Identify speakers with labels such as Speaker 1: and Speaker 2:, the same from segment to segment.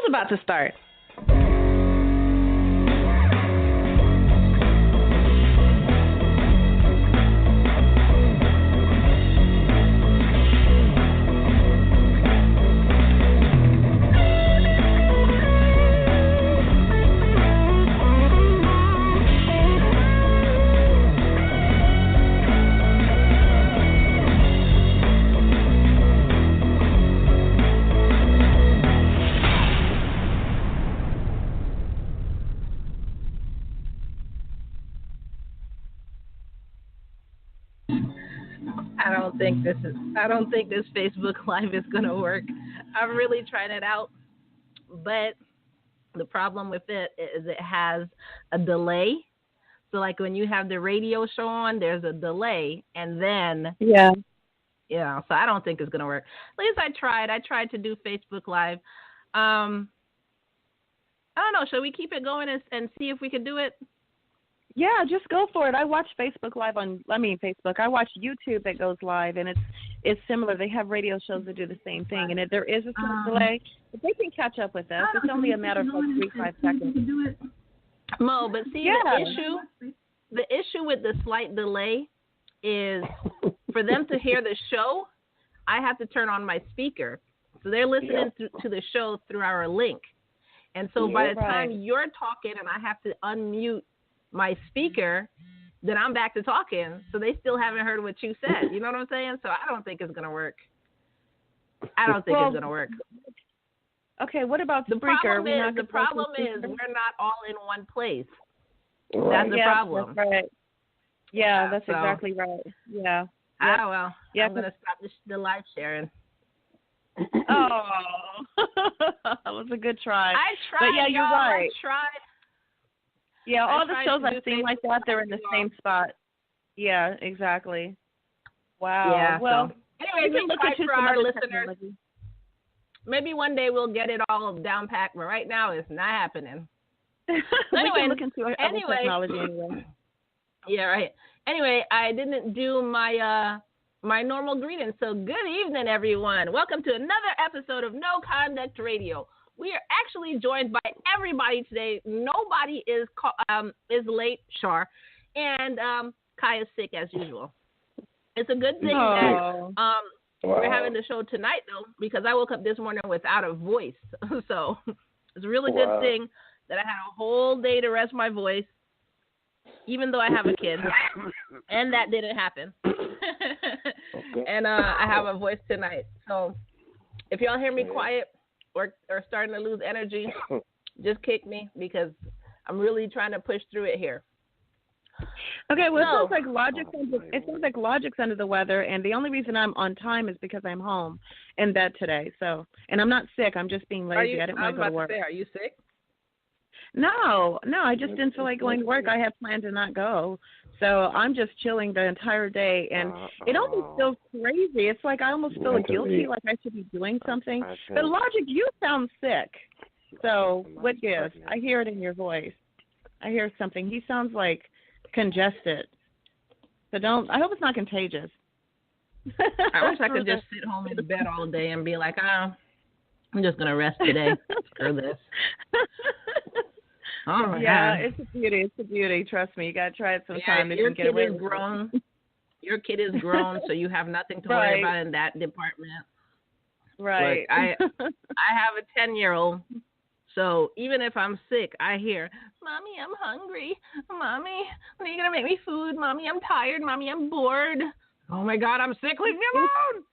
Speaker 1: about to start. I don't think this Facebook Live is gonna work. I've really tried it out, but the problem with it is it has a delay. So like when you have the radio show on, there's a delay, and then
Speaker 2: Yeah.
Speaker 1: So I don't think it's gonna work. At least I tried. I tried to do Facebook Live. I don't know. Should we keep it going and see if we can do it?
Speaker 2: Yeah, just go for it. I watch Facebook Live Facebook. I watch YouTube that goes live, and it's similar. They have radio shows that do the same thing, and there is a slight delay, but they can catch up with us. It's only a matter of like 3-5 seconds.
Speaker 1: Mo, but see, the issue with the slight delay is for them to hear the show, I have to turn on my speaker. So they're listening to the show through our link. And so by the time you're talking and I have to unmute my speaker, then I'm back to talking. So they still haven't heard what you said. You know what I'm saying? So I don't think it's going to work. It's going to work.
Speaker 2: Okay, what about the Spreaker?
Speaker 1: The problem is we're not all in one place. That's the problem.
Speaker 2: That's right. Yeah, that's exactly right. Yeah.
Speaker 1: Ah, well, I'm going to stop the live sharing.
Speaker 2: Oh, that was a good try.
Speaker 1: I tried.
Speaker 2: But yeah, you're right.
Speaker 1: I tried.
Speaker 2: Yeah, all the shows I've seen like that, they're in the same spot. Yeah, exactly. Wow.
Speaker 1: Yeah,
Speaker 2: well,
Speaker 1: anyway, we can look at for our listeners. Maybe one day we'll get it all down packed, but right now it's not happening.
Speaker 2: We can look into other technology anyway.
Speaker 1: Yeah, right. Anyway, I didn't do my my normal greeting. So good evening, everyone. Welcome to another episode of No Conduct Radio. We are actually joined by everybody today. Nobody is late, Shar, and Kai is sick as usual. It's a good thing that we're having the show tonight, though, because I woke up this morning without a voice. So it's a really good thing that I had a whole day to rest my voice, even though I have a kid, and that didn't happen. And I have a voice tonight. So if y'all hear me quiet or starting to lose energy, just kick me because I'm really trying to push through it here.
Speaker 2: Okay, well, it sounds like Logic's under the weather, and the only reason I'm on time is because I'm home in bed today. So, and I'm not sick. I'm just being lazy. I didn't want to go to work.
Speaker 1: Are you sick?
Speaker 2: No, I just didn't feel like going to work. I had planned to not go. So I'm just chilling the entire day, and it almost feels crazy. It's like I almost feel guilty, like I should be doing something. But Logic, you sound sick. So what gives? I hear it in your voice. I hear something. He sounds like congested. So I hope it's not contagious.
Speaker 1: I wish I could just sit home in bed all day and be like, I'm just going to rest today. Screw this. Oh,
Speaker 2: yeah, it's a beauty. It's a beauty. Trust me. You got to try it sometime.
Speaker 1: Your kid is grown. Your kid is grown, so you have nothing to worry about in that department.
Speaker 2: Right.
Speaker 1: Look, I have a 10-year-old, so even if I'm sick, I hear, Mommy, I'm hungry. Mommy, when are you going to make me food? Mommy, I'm tired. Mommy, I'm bored. Oh, my God, I'm sick. Leave me alone.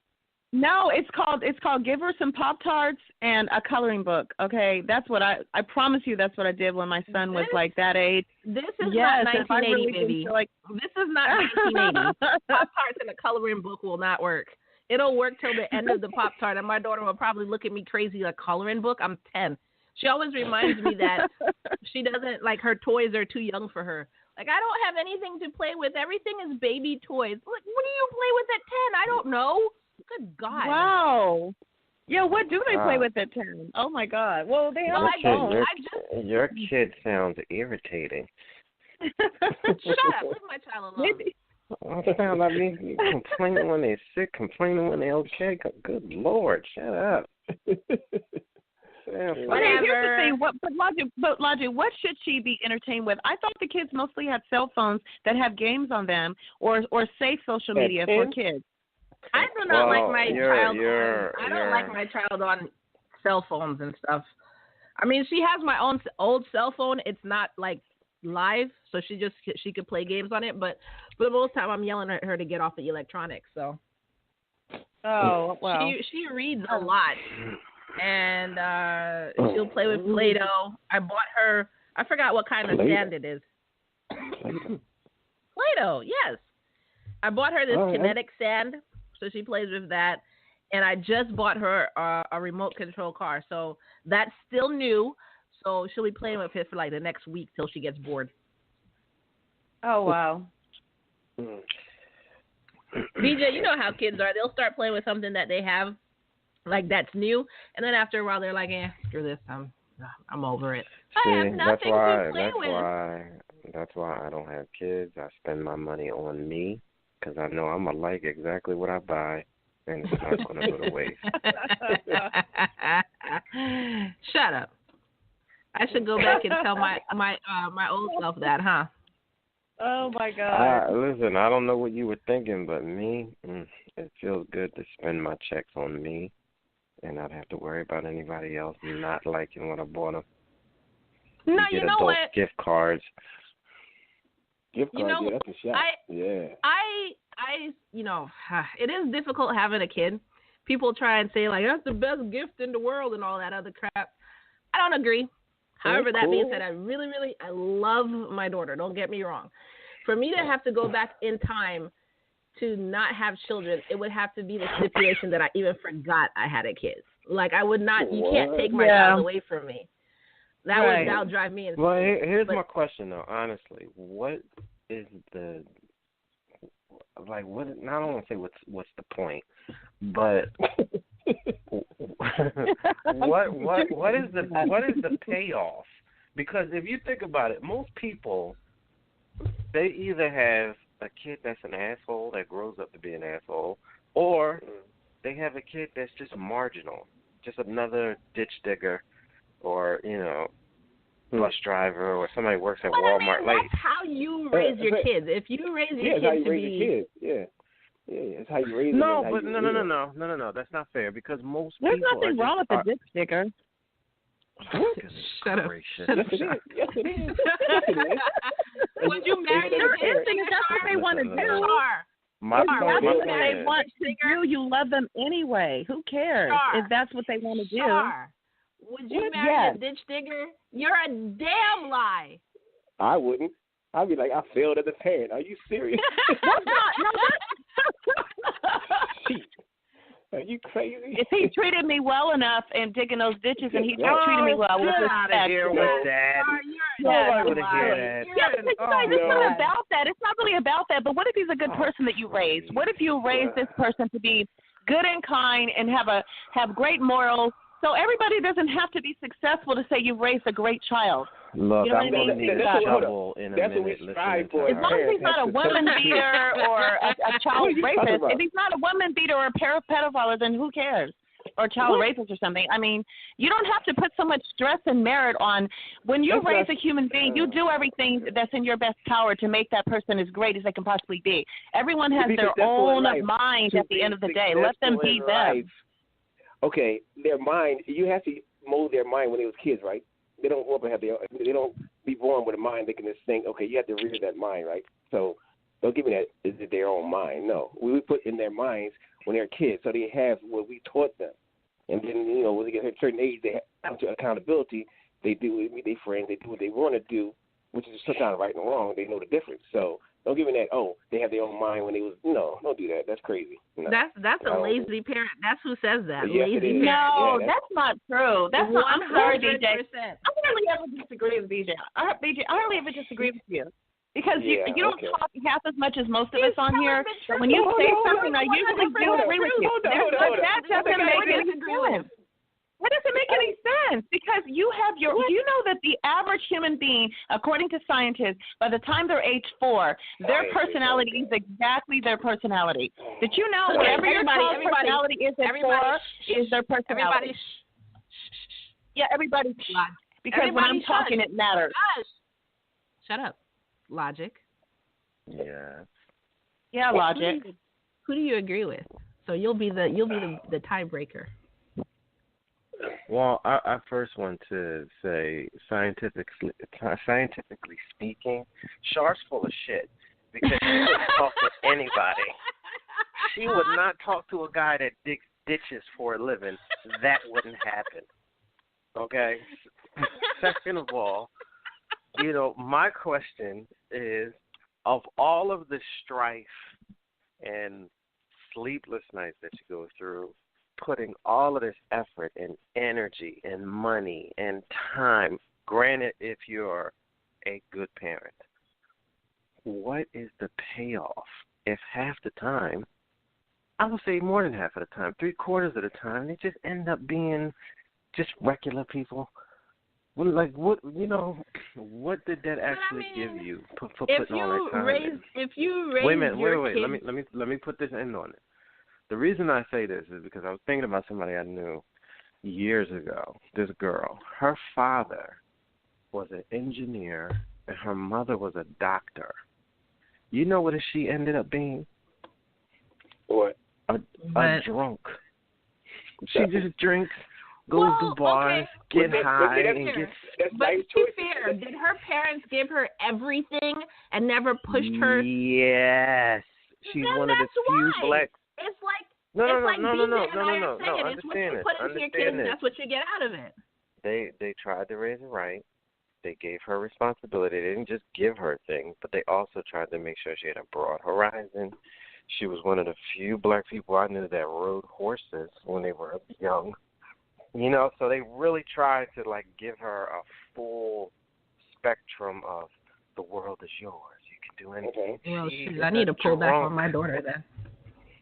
Speaker 2: No, it's called give her some Pop-Tarts and a coloring book, okay? That's what I promise you that's what I did when my son was like that age.
Speaker 1: This is not 1980, baby. This is not 1980. Pop-Tarts and a coloring book will not work. It'll work till the end of the Pop-Tart, and my daughter will probably look at me crazy like coloring book. I'm 10. She always reminds me that she doesn't, like, her toys are too young for her. Like, I don't have anything to play with. Everything is baby toys. Like, what do you play with at 10? I don't know. Good God.
Speaker 2: Wow. Yeah, what do they play with at 10? Oh, my God. Well, they have
Speaker 3: your kid sounds irritating.
Speaker 1: Shut up. Leave my child alone.
Speaker 3: All the time, I mean, complaining when they're sick, complaining when they're okay. Good Lord, shut up.
Speaker 2: Okay,
Speaker 1: Whatever.
Speaker 2: here's the thing. Logic, what should she be entertained with? I thought the kids mostly had cell phones that have games on them or safe social media for kids.
Speaker 1: I do not like my child. I don't like
Speaker 3: you're-
Speaker 1: my child on cell phones and stuff. I mean, she has my own old cell phone. It's not like live, so she could play games on it. But for the most time, I'm yelling at her to get off the electronics. So.
Speaker 2: Oh well.
Speaker 1: She reads a lot, and she'll play with Play-Doh. I bought her. I forgot what kind of stand it is. Play-Doh, yes. I bought her this kinetic sand, so she plays with that. And I just bought her a remote control car, so that's still new. So she'll be playing with it for like the next week till she gets bored.
Speaker 2: Oh wow.
Speaker 1: BJ, you know how kids are. They'll start playing with something that they have, like that's new, and then after a while they're like, screw this, I'm over it.
Speaker 3: See,
Speaker 1: I have nothing to play with.
Speaker 3: That's why I don't have kids. I spend my money on me because I know I'm gonna like exactly what I buy, and it's not gonna go to waste.
Speaker 1: Shut up. I should go back and tell my old self that, huh?
Speaker 2: Oh my God.
Speaker 3: Listen, I don't know what you were thinking, but me, it feels good to spend my checks on me and not have to worry about anybody else not liking what I bought them.
Speaker 1: No,
Speaker 3: you
Speaker 1: know
Speaker 3: adult
Speaker 1: what?
Speaker 3: Gift cards.
Speaker 4: Gift cards, yeah, that's a shot.
Speaker 1: It is difficult having a kid. People try and say, like, that's the best gift in the world and all that other crap. I don't agree. However, that being said, I really, really, I love my daughter. Don't get me wrong. For me to have to go back in time to not have children, it would have to be the stipulation that I even forgot I had a kid. Like, I would not, you can't take my child away from me. That'll drive me insane.
Speaker 3: Well, here's my question, though, honestly. What is the, like, what, I don't want to say what's the point, but what is the payoff? Because if you think about it, most people, they either have a kid that's an asshole that grows up to be an asshole, or they have a kid that's just marginal, just another ditch digger, or bus driver, or somebody works at Walmart.
Speaker 1: That's how you raise your kids. If you raise your kids to be,
Speaker 4: it's how you raise them.
Speaker 3: No, but no, that's not fair because most
Speaker 2: There's
Speaker 3: people.
Speaker 2: There's nothing wrong with a ditch digger.
Speaker 1: Shut up.
Speaker 4: Yes, it is. Yes, it is.
Speaker 1: Would you marry your kids?
Speaker 2: That's what they want to do.
Speaker 3: My
Speaker 2: they want to do. You love them anyway. Who cares if that's what they want to do?
Speaker 1: Would you marry a ditch digger? You're a damn lie.
Speaker 4: I wouldn't. I'd be like, I failed as a parent. Are you serious?
Speaker 2: That's not.
Speaker 4: Are you crazy?
Speaker 2: If he treated me well enough and digging those ditches, and he just treated me well with respect.
Speaker 3: Get out of here with that. Nobody would hear that.
Speaker 2: Yeah, because it's not about that. It's not really about that. But what if he's a good person that you raised? What if you raised this person to be good and kind and have great morals? So everybody doesn't have to be successful to say you've raised a great child.
Speaker 3: Look,
Speaker 2: you know
Speaker 3: I'm going to need a shovel in a minute.
Speaker 2: As long as he's not a woman beater or a child rapist, if he's not a woman beater or a pedophile, then who cares? Or child rapist or something. I mean, you don't have to put so much stress and merit on when you raise a human being. You do everything that's in your best power to make that person as great as they can possibly be. Everyone has their own mind at the end of the day. Let them be them.
Speaker 4: Okay, their mind. You have to mold their mind when they was kids, right? They don't grow up and they don't be born with a mind. They can just think. Okay, you have to rear that mind, right? So don't give me that. Is it their own mind? No, we put in their minds when they're kids, so they have what we taught them. And then when they get to a certain age, they have accountability. They do meet their friends. They do what they want to do, which is sometimes right and wrong. They know the difference. So don't give me that. Oh, they have their own mind when they was. No, don't do that. That's crazy. No.
Speaker 1: That's a lazy parent. That's who says that.
Speaker 4: Yes,
Speaker 1: lazy
Speaker 4: parent.
Speaker 2: No, that's not true. That's not. I'm sorry,
Speaker 1: 100%.
Speaker 2: BJ. I hardly ever disagree with BJ. I hardly ever disagree with you. Because you don't talk half as much as most of us on here. But when you say something, I usually do agree with you. But that doesn't make any sense. That doesn't make any sense because you know that the average human being, according to scientists, by the time they're age 4, their personality is exactly their personality. Did you know whatever your child's personality is at 4 is their personality? Yeah, everybody. Because
Speaker 1: Everybody
Speaker 2: when I'm talking, it matters.
Speaker 1: Gosh. Shut up. Logic.
Speaker 3: Yeah.
Speaker 2: Yeah, logic.
Speaker 1: Who do you agree with? So you'll be the tiebreaker.
Speaker 3: Well, I first want to say, scientifically speaking, Char's full of shit because she wouldn't talk to anybody. She would not talk to a guy that digs ditches for a living. That wouldn't happen. Okay? Second of all, my question is, of all of the strife and sleepless nights that you go through, putting all of this effort and energy and money and time, granted if you're a good parent, what is the payoff if half the time, I would say more than half of the time, 3/4 of the time, they just end up being just regular people? Well, like, what did that actually give you for putting all that time in?
Speaker 1: If you raise
Speaker 3: wait a minute,
Speaker 1: your
Speaker 3: wait.
Speaker 1: kids...
Speaker 3: Let me put this end on it. The reason I say this is because I was thinking about somebody I knew years ago. This girl, her father was an engineer and her mother was a doctor. You know what she ended up being?
Speaker 4: What?
Speaker 3: A drunk. She just drinks, goes to bars, get high, and gets...
Speaker 1: But to be fair, did her parents give her everything and never pushed her?
Speaker 3: Yes. She's one of the few black...
Speaker 1: It's like
Speaker 3: No.
Speaker 1: It's what you put into your kids, that's what you get out of it.
Speaker 3: They tried to raise her right. They gave her responsibility. They didn't just give her things, but they also tried to make sure she had a broad horizon. She was one of the few black people I knew that rode horses when they were young. So they really tried to give her a full spectrum of the world is yours. You can do anything.
Speaker 1: Well, I need to pull back on my daughter then.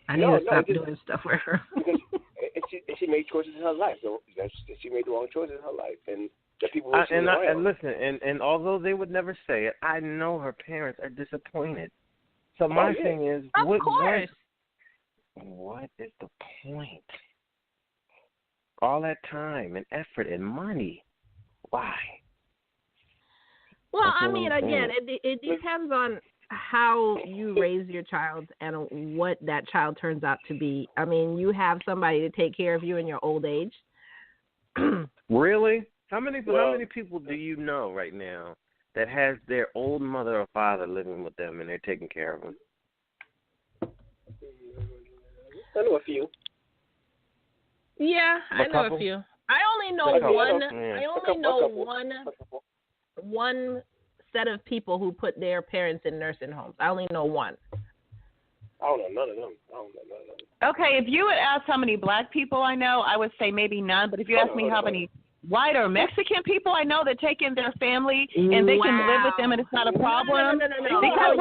Speaker 1: I need to stop doing stuff with her.
Speaker 4: she made choices in her life. So she made the wrong choices in her life, and the people.
Speaker 3: And listen, and although they would never say it, I know her parents are disappointed. So my thing is, what is the point? All that time and effort and money, why?
Speaker 1: Well, I mean, again, it depends on how you raise your child and what that child turns out to be. I mean, you have somebody to take care of you in your old age.
Speaker 3: Really? How many people do you know right now that has their old mother or father living with them and they're taking care of them?
Speaker 4: I know a few.
Speaker 1: Yeah, I know a few. I only know one. I only know one set of people who put their parents in nursing homes. I only know one.
Speaker 4: I don't know none of them.
Speaker 2: Okay, if you would ask how many black people I know, I would say maybe none. But if you ask me how many white or Mexican people I know that take in their family and they can live with them and it's not a problem.
Speaker 1: No.
Speaker 2: Because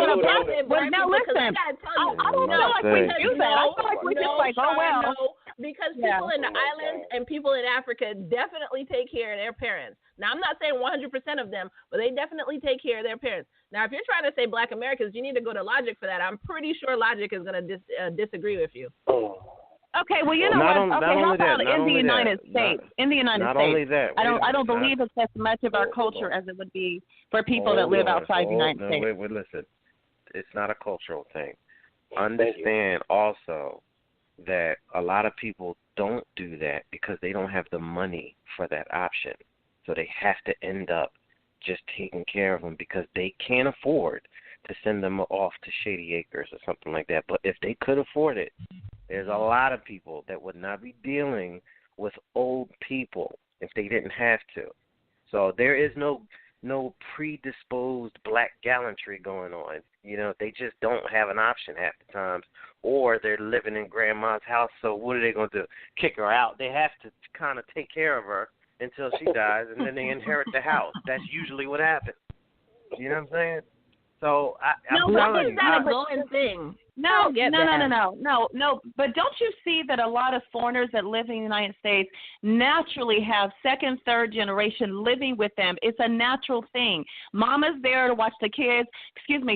Speaker 2: now listen, I don't feel like we do that. I feel like we just oh well.
Speaker 1: Because people in the islands and people in Africa definitely take care of their parents. Now, I'm not saying 100% of them, but they definitely take care of their parents. Now, if you're trying to say black Americans, you need to go to Logic for that. I'm pretty sure Logic is going to disagree with you.
Speaker 2: Okay, well, you know what? Okay, how about in the United States? In the United States,
Speaker 3: only that.
Speaker 2: I don't believe it's as much of our culture as it would be for people that live outside the United States.
Speaker 3: Wait, listen. It's not a cultural thing. Understand also that a lot of people don't do that because they don't have the money for that option. So they have to end up just taking care of them because they can't afford to send them off to Shady Acres or something like that. But if they could afford it, there's a lot of people that would not be dealing with old people if they didn't have to. So there is no predisposed black gallantry going on. They just don't have an option half the times, or they're living in grandma's house. So what are they going to do? Kick her out? They have to kind of take care of her until she dies, and then they inherit the house. That's usually what happens. You know what I'm saying? So
Speaker 2: No,
Speaker 1: Why is that a going thing?
Speaker 2: No. But don't you see that a lot of foreigners that live in the United States naturally have second, third generation living with them? It's a natural thing. Mama's there to watch the kids.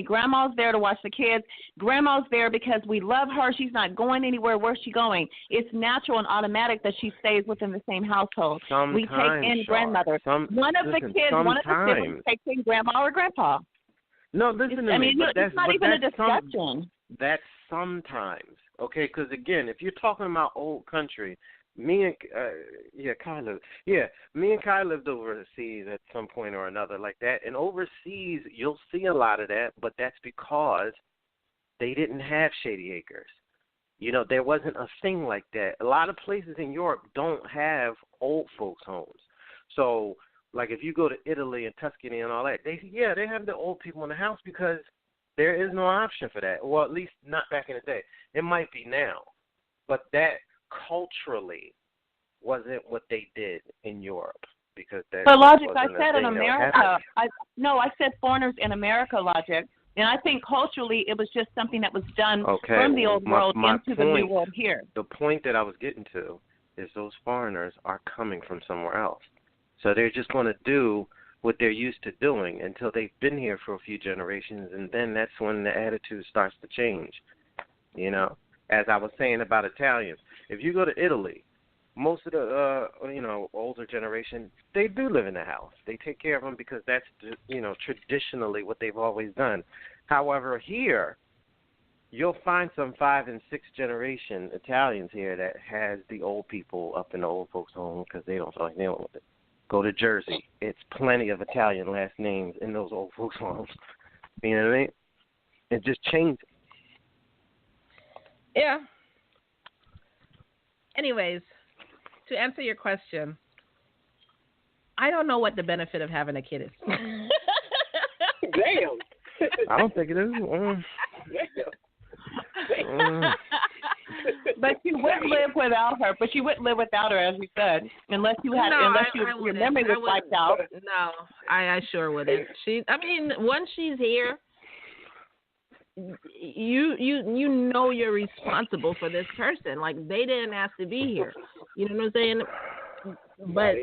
Speaker 2: Grandma's there to watch the kids. Grandma's there because we love her. She's not going anywhere. Where's she going? It's natural and automatic that she stays within the same household.
Speaker 3: Sometimes,
Speaker 2: we take in grandmother. One of the siblings takes in grandma or grandpa.
Speaker 3: No, listen to me.
Speaker 2: It's not even a discussion.
Speaker 3: That's sometimes, okay? Because again, if you're talking about old country, me and Kai lived overseas at some point or another like that. And overseas, you'll see a lot of that, but that's because they didn't have Shady Acres. You know, there wasn't a thing like that. A lot of places in Europe don't have old folks' homes. So, like if you go to Italy and Tuscany and all that, they have the old people in the house because there is no option for that. Well, at least not back in the day. It might be now. But that culturally wasn't what they did in Europe. Because
Speaker 2: but Logic, I said in America. I said foreigners in America, Logic. And I think culturally it was just something that was done from the old world into the new world here.
Speaker 3: The point that I was getting to is those foreigners are coming from somewhere else. So they're just going to do what they're used to doing until they've been here for a few generations, and then that's when the attitude starts to change. You know, as I was saying about Italians, if you go to Italy, most of the older generation, they do live in the house. They take care of them because that's traditionally what they've always done. However, here you'll find some 5th and 6th generation Italians here that has the old people up in the old folks' home because they don't feel like dealing with it. Go to Jersey. It's plenty of Italian last names in those old folks' homes. You know what I mean? It just changes.
Speaker 1: Yeah. Anyways, to answer your question, I don't know what the benefit of having a kid is.
Speaker 4: Damn.
Speaker 3: I don't think it is.
Speaker 2: But you wouldn't live without her. But you wouldn't live without her, as we said, unless your memory was wiped out.
Speaker 1: No, I sure wouldn't. Once she's here, you know you're responsible for this person. Like they didn't ask to be here. You know what I'm saying? But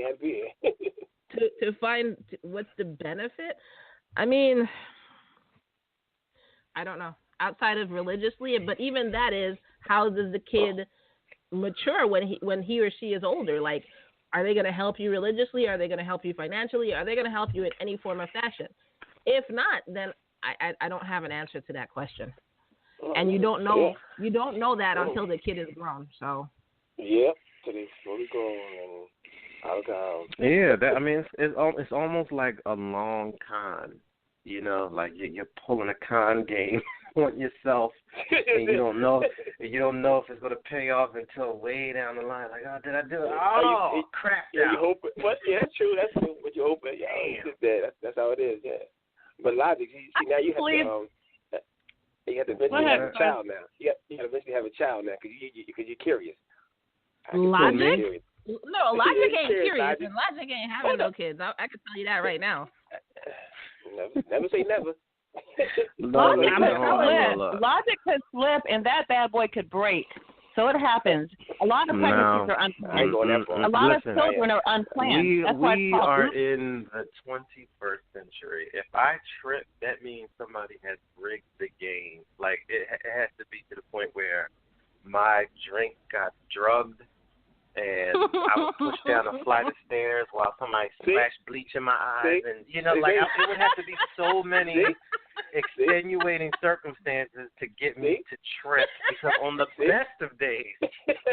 Speaker 1: to find what's the benefit? I mean, I don't know. Outside of religiously, but even that is, how does the kid mature when he or she is older? Like, are they going to help you religiously? Are they going to help you financially? Are they going to help you in any form of fashion? If not, then I don't have an answer to that question. And you don't know that until the kid is grown. So.
Speaker 4: Yep, till they fully grown and out of town.
Speaker 3: Yeah, it's almost like a long con. You know, like you're pulling a con game on yourself, and you don't know if it's going to pay off until way down the line. Like, oh, did I do it? Oh, crap!
Speaker 4: Yeah, you hope it. What? Yeah, that's true. That's what you hope it. Yeah, that's how it is. Yeah, but Logic, see now you have to eventually have a child now. You have to eventually have a child now because you're curious.
Speaker 1: Logic? No, Logic ain't curious, and Logic ain't having no kids. I can tell you that right now.
Speaker 4: Never say never.
Speaker 2: Logic could slip, and that bad boy could break. So it happens. A lot of pregnancies are unplanned. A lot of children are unplanned.
Speaker 3: We are in the 21st century. If I trip, that means somebody has rigged the game. Like, it has to be to the point where my drink got drugged, and I was pushed down a flight of stairs while somebody splashed bleach in my eyes. And, it would have to be so many extenuating circumstances to get me to trip, because on the best of days,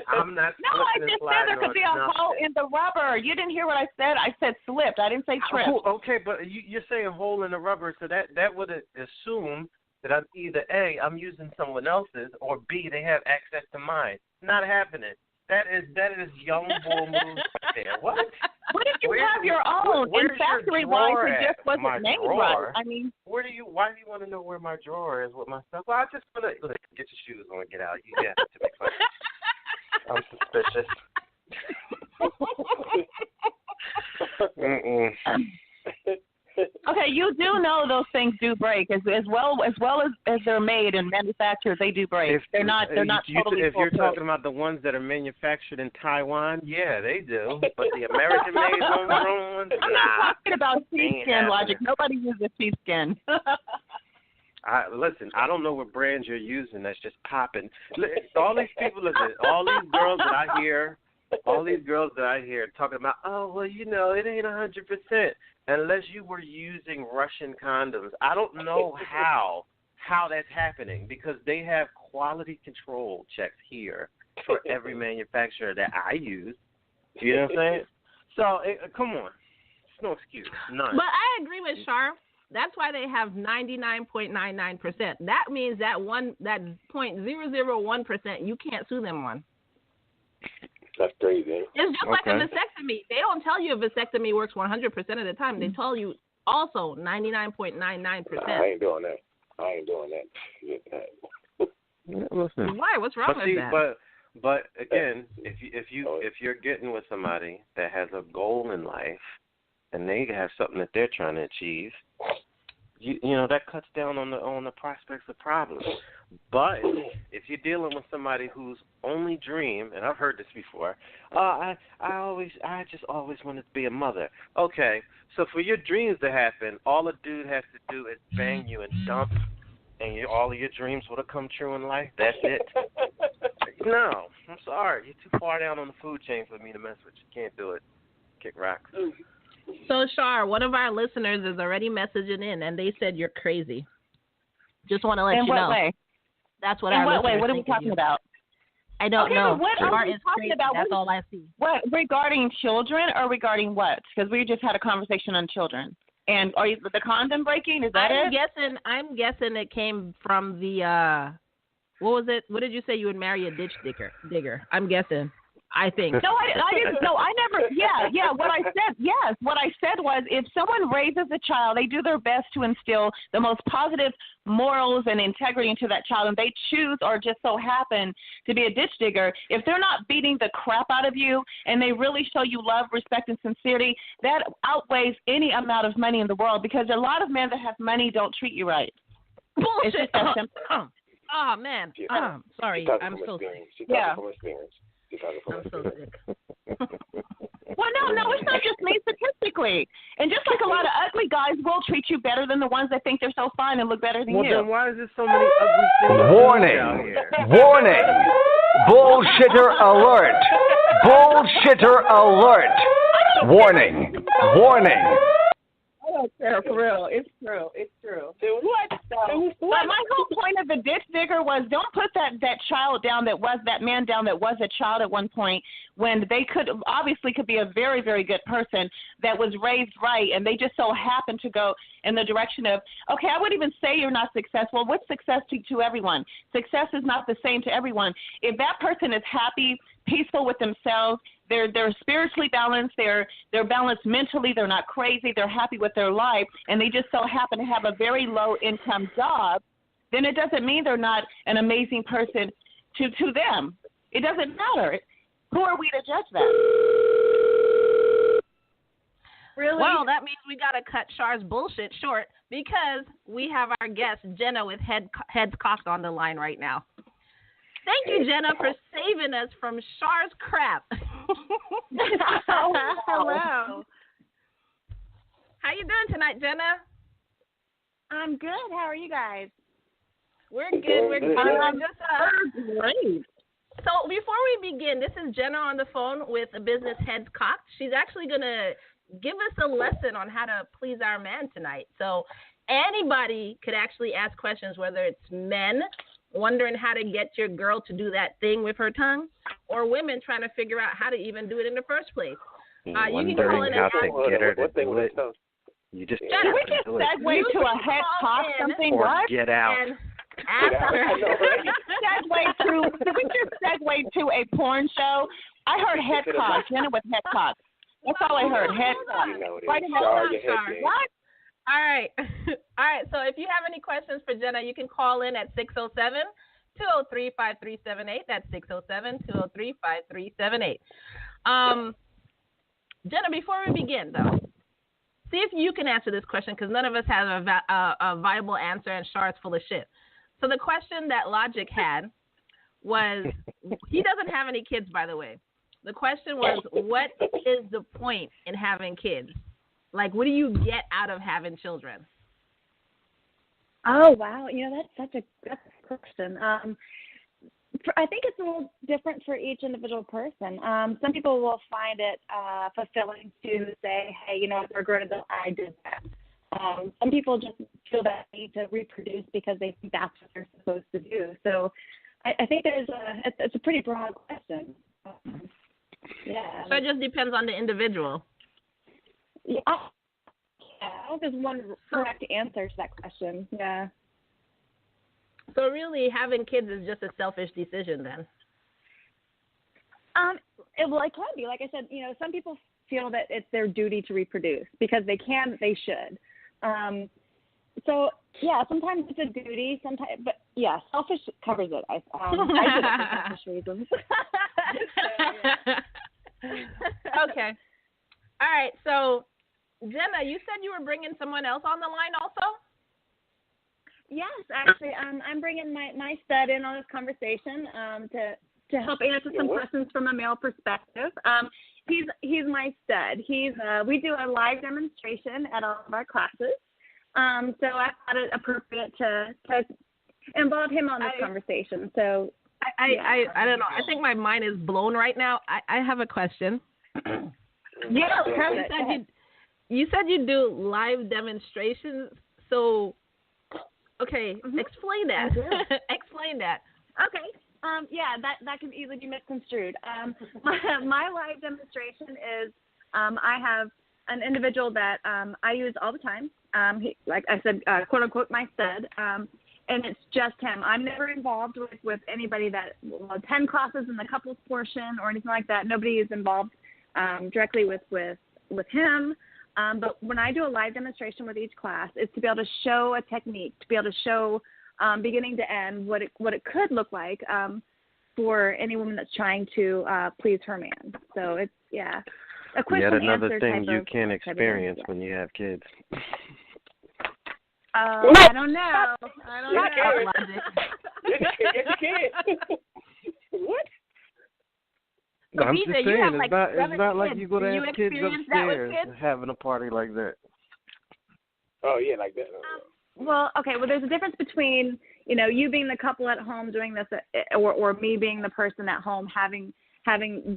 Speaker 3: I'm not slipping and sliding. No, I just said there could be a
Speaker 2: hole in the rubber. You didn't hear what I said. I said slipped. I didn't say trip.
Speaker 3: Okay, but you're saying hole in the rubber, so that would assume that I'm either A, I'm using someone else's, or B, they have access to mine. Not happening. That is young bull moves there. What?
Speaker 2: What if you have your own? In factory wise, it just wasn't made right. I mean,
Speaker 3: why do you want to know where my drawer is with my stuff? Well, I just want to get your shoes on and get out. You have to make fun. I'm suspicious.
Speaker 2: Okay, you do know those things do break as well as they're made and manufactured. They do break. They're not totally.
Speaker 3: If you're talking about the ones that are manufactured in Taiwan, yeah, they do. But the American-made homegrown ones,
Speaker 2: I'm not talking about sheepskin
Speaker 3: happening.
Speaker 2: logic. Nobody uses sheepskin.
Speaker 3: Listen, I don't know what brands you're using that's just popping. All these people, all these girls that I hear talking about, oh, well, it ain't 100%. Unless you were using Russian condoms. I don't know how that's happening because they have quality control checks here for every manufacturer that I use. You know what I'm saying? So, come on. There's no excuse. None.
Speaker 1: But I agree with Shar. That's why they have 99.99%. That means that 0.001% you can't sue them on.
Speaker 4: That's crazy.
Speaker 1: It's just like a vasectomy. They don't tell you a vasectomy works 100% of the time. They tell you also 99.99%.
Speaker 4: I ain't doing that.
Speaker 3: Listen.
Speaker 1: Why? What's wrong with that?
Speaker 3: But again, if you're getting with somebody that has a goal in life and they have something that they're trying to achieve, that cuts down on the prospects of problems. But if you're dealing with somebody whose only dream, and I've heard this before, I just always wanted to be a mother. Okay, so for your dreams to happen, all a dude has to do is bang you and dump, and all of your dreams would have come true in life. That's it. No, I'm sorry, you're too far down on the food chain for me to mess with. You can't do it. Kick rocks.
Speaker 1: So, Shar, one of our listeners is already messaging in, and they said you're crazy. Just want to let you know.
Speaker 2: In what way?
Speaker 1: That's what
Speaker 2: In
Speaker 1: our
Speaker 2: what way?
Speaker 1: listeners
Speaker 2: What are we talking about?
Speaker 1: I don't know.
Speaker 2: What are we talking about?
Speaker 1: That's all I see.
Speaker 2: What, regarding children or regarding what? Because we just had a conversation on children. And are you the condom breaking? Is that it?
Speaker 1: I'm guessing it came from the what was it? What did you say? You would marry a ditch digger? I'm guessing. I think.
Speaker 2: No, I didn't. No, I never. Yeah. What I said was, if someone raises a child, they do their best to instill the most positive morals and integrity into that child, and they choose or just so happen to be a ditch digger. If they're not beating the crap out of you and they really show you love, respect, and sincerity, that outweighs any amount of money in the world. Because a lot of men that have money don't treat you right.
Speaker 1: Bullshit.
Speaker 2: It's just that simple.
Speaker 1: Oh man. Sorry. I'm so sick.
Speaker 2: Yeah.
Speaker 1: I'm so sick.
Speaker 2: Well, no, it's not just me statistically. And just like a lot of ugly guys will treat you better than the ones that think they're so fine and look better than you.
Speaker 3: Well, then why is there so many ugly things
Speaker 5: Warning!
Speaker 3: out here?
Speaker 5: Warning! Bullshitter alert! Bullshitter alert! Warning! Warning!
Speaker 2: I don't care, for real. It's true. What? But my whole point of the ditch digger was, don't put that man down that was a child at one point, when they could be a very, very good person that was raised right, and they just so happened to go in the direction of, okay, I wouldn't even say you're not successful. What's success to everyone? Success is not the same to everyone. If that person is happy, peaceful with themselves, they're spiritually balanced, they're balanced mentally, they're not crazy, they're happy with their life, and they just so happen to have a very low income job, then it doesn't mean they're not an amazing person to them. It doesn't matter. Who are we to judge that? Really?
Speaker 1: Well, that means we got to cut Shar's bullshit short because we have our guest, Jenna, with heads cocked on the line right now. Thank you, Jenna, for saving us from Shar's crap.
Speaker 6: Hello.
Speaker 1: How you doing tonight, Jenna?
Speaker 6: I'm good. How are you guys?
Speaker 1: We're good. We're good.
Speaker 2: Great.
Speaker 1: So before we begin, this is Jenna on the phone with a business Heads Cocked. She's actually going to give us a lesson on how to please our man tonight. So anybody could actually ask questions, whether it's men wondering how to get your girl to do that thing with her tongue, or women trying to figure out how to even do it in the first place. You can call in
Speaker 3: how to get her to do it. You just
Speaker 2: can we just segue to a head cock something?
Speaker 3: Or
Speaker 2: what?
Speaker 3: Get out.
Speaker 1: And ask her.
Speaker 2: Did we just segue to a porn show? I heard head cock. Jenna with head cock. That's all I heard. Head cock. Right in the what?
Speaker 1: All right. All right. So if you have any questions for Jenna, you can call in at 607-203-5378. That's 607-203-5378. Jenna, before we begin, though, see if you can answer this question because none of us have a viable answer, and Char's full of shit. So the question that Logic had was, he doesn't have any kids, by the way. The question was, what is the point in having kids? Like, what do you get out of having children?
Speaker 6: Oh, wow. That's a question. I think it's a little different for each individual person. Some people will find it fulfilling to say, hey, they're grown adult, I did that. Some people just feel that need to reproduce because they think that's what they're supposed to do. So I think it's a pretty broad question. Yeah.
Speaker 1: So it just depends on the individual.
Speaker 6: Yeah. I don't think there's one correct answer to that question. Yeah.
Speaker 1: So really, having kids is just a selfish decision then?
Speaker 6: It can be. Like I said, some people feel that it's their duty to reproduce because they can, they should. So yeah, sometimes it's a duty. Sometimes, but yeah, selfish covers it. I did it for selfish reasons.
Speaker 1: Okay. All right. So Jenna, you said you were bringing someone else on the line also?
Speaker 6: Yes, actually, I'm bringing my stud in on this conversation to help answer some questions from a male perspective. He's my stud. We do a live demonstration at all of our classes. So I thought it appropriate to involve him on this conversation. So
Speaker 1: I don't know. I think my mind is blown right now. I have a question.
Speaker 6: Yeah,
Speaker 1: you said you do live demonstrations. So, okay, explain that. Explain that.
Speaker 6: Okay. Yeah, that can easily be misconstrued. My live demonstration is I have an individual that I use all the time. He, like I said, quote unquote, my stud. And it's just him. I'm never involved with anybody that will attend classes in the couples portion or anything like that. Nobody is involved directly with him. But when I do a live demonstration with each class, it's to be able to show a technique, to be able to show beginning to end what it could look like for any woman that's trying to please her man. So it's a question
Speaker 3: yet another
Speaker 6: answer
Speaker 3: thing
Speaker 6: type
Speaker 3: you
Speaker 6: of,
Speaker 3: can experience when you have kids.
Speaker 6: I don't know.
Speaker 4: Yes, you can. What?
Speaker 3: No, I'm
Speaker 1: BJ,
Speaker 3: just saying, it's not like you go to have kids upstairs having a party like that.
Speaker 4: Oh, yeah, like that.
Speaker 6: Well, there's a difference between, you being the couple at home doing this or me being the person at home having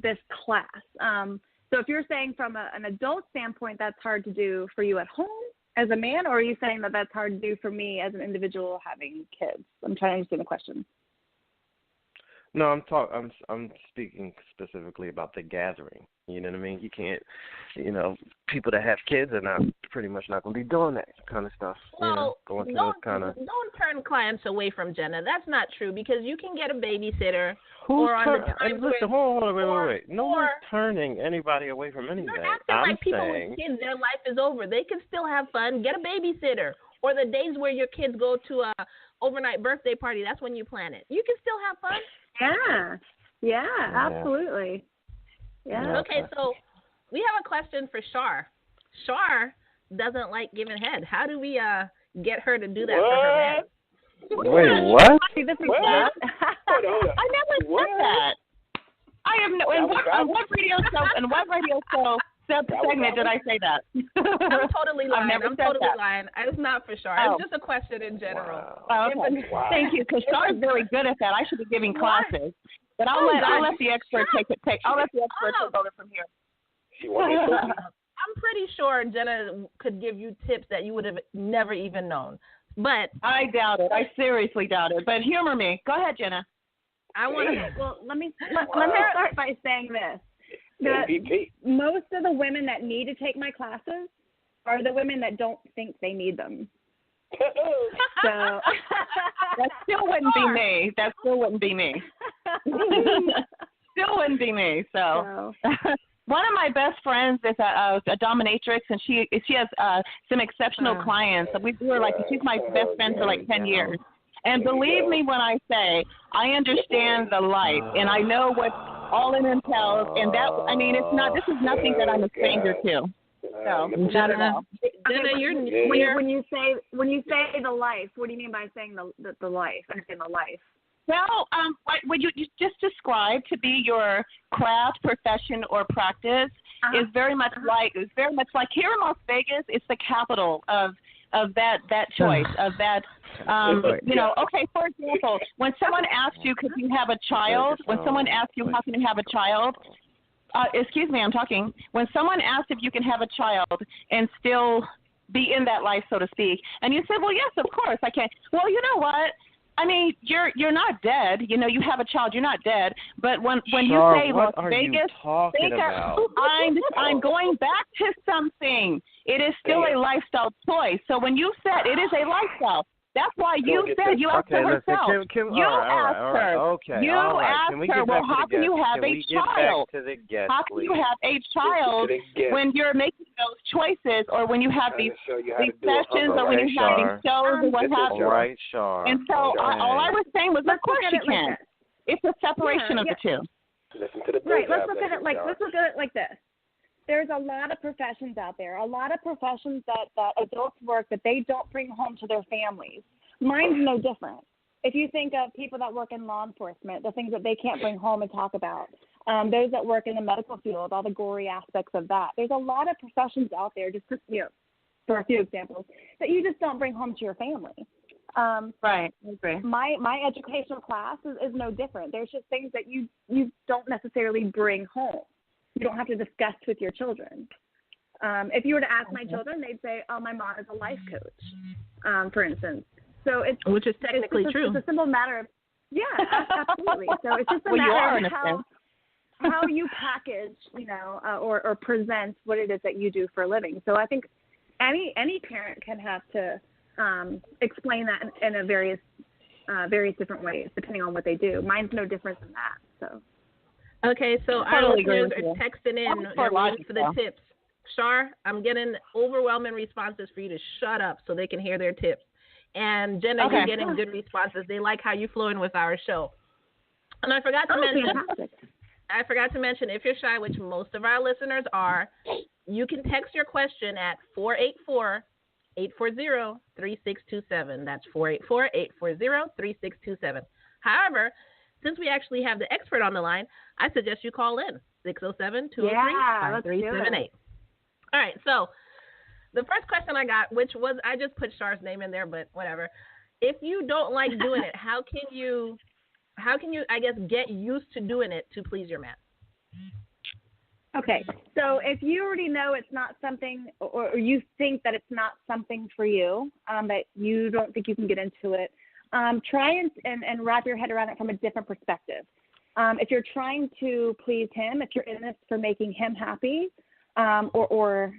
Speaker 6: this class. So if you're saying from an adult standpoint that's hard to do for you at home as a man, or are you saying that that's hard to do for me as an individual having kids? I'm trying to understand the question.
Speaker 3: No, I'm speaking specifically about the gathering. You know what I mean? You can't, people that have kids are pretty much not going to be doing that kind of stuff.
Speaker 1: Well,
Speaker 3: going to those kind of.
Speaker 1: Don't turn clients away from Jenna. That's not true because you can get a babysitter.
Speaker 3: Listen, hold on, wait. No one's turning anybody away from anything.
Speaker 1: Not like people with kids, their life is over. They can still have fun. Get a babysitter. Or the days where your kids go to a overnight birthday party, that's when you plan it. You can still have fun.
Speaker 6: Yeah, absolutely. Yeah.
Speaker 1: Okay, so we have a question for Char. Char doesn't like giving head. How do we get her to do that for her man?
Speaker 3: Wait, what?
Speaker 4: What?
Speaker 2: I never said that. I have no. On what radio show segment did I say that?
Speaker 1: I'm totally lying. I'm totally
Speaker 2: that.
Speaker 1: lying. It's not for Char. It's just a question in general.
Speaker 2: Wow. Oh, okay.
Speaker 4: Wow.
Speaker 2: Thank you, because Char is very good at that. I should be giving classes, but I'll let the expert take it. I'll let the expert take over from here.
Speaker 1: I'm pretty sure Jenna could give you tips that you would have never even known. But
Speaker 2: I doubt it. I seriously doubt it. But humor me. Go ahead, Jenna.
Speaker 1: I want to.
Speaker 6: Well, let me start by saying this. That most of the women that need to take my classes are the women that don't think they need them. So
Speaker 2: that still wouldn't be me. Still wouldn't be me. So one of my best friends is a dominatrix, and she has some exceptional clients. She's my best friend for like 10 years. And believe me when I say I understand the life, and I know what all it entails. And this is nothing that I'm a stranger to. No, not at all.
Speaker 1: Jenna,
Speaker 6: when you say the life, what do you mean by saying the life? I'm saying the life.
Speaker 2: Well, what you just described to be your craft, profession, or practice is very much like here in Las Vegas. It's the capital of that choice of that. Okay. For example, when someone asks you, could you have a child? When someone asks you, how can you have a child? Excuse me, I'm talking. When someone asks if you can have a child and still be in that life, so to speak, and you say, well, yes, of course I can. Well, you know what? I mean, you're not dead. You know, you have a child. You're not dead. But when you say Las Vegas, I'm going back to something. It is still a lifestyle choice. So when you said it is a lifestyle, that's why you said you asked her herself. You asked her.
Speaker 3: Okay.
Speaker 2: You asked her. Well, how can you have a child? How can you have a child when you're making those choices, or when you have these sessions, or when you have these shows, or what have you?
Speaker 3: Right, Shar.
Speaker 2: And so all I was saying was, of course you can. It's a separation of the two.
Speaker 4: Listen to the
Speaker 6: right. Let's look at it like this. There's a lot of professions out there, a lot of professions that adults work that they don't bring home to their families. Mine's no different. If you think of people that work in law enforcement, the things that they can't bring home and talk about, those that work in the medical field, all the gory aspects of that. There's a lot of professions out there, just for a few examples, that you just don't bring home to your family.
Speaker 2: Right. I agree.
Speaker 6: My educational class is no different. There's just things that you don't necessarily bring home. You don't have to discuss with your children. If you were to ask my children, they'd say, "Oh, my mom is a life coach," for instance. So
Speaker 1: which is technically true.
Speaker 6: It's a simple matter of absolutely. So it's just a matter of how you package, or present what it is that you do for a living. So I think any parent can have to explain that in a various different ways, depending on what they do. Mine's no different than that. So.
Speaker 1: Okay, so our listeners are texting in for the tips. Shar, I'm getting overwhelming responses for you to shut up so they can hear their tips. And Jenna, you're getting good responses. They like how you're flowing with our show. And I forgot to mention, if you're shy, which most of our listeners are, you can text your question at 484-840-3627. That's 484-840-3627. However, since we actually have the expert on the line, I suggest you call in, 607-203-5378. All right, so the first question I got, which was, I just put Shar's name in there, but whatever. If you don't like doing it, how can you, I guess, get used to doing it to please your man?
Speaker 6: Okay, so if you already know it's not something, or you think that it's not something for you, that you don't think you can get into it, try and wrap your head around it from a different perspective. If you're trying to please him, if you're in this for making him happy, or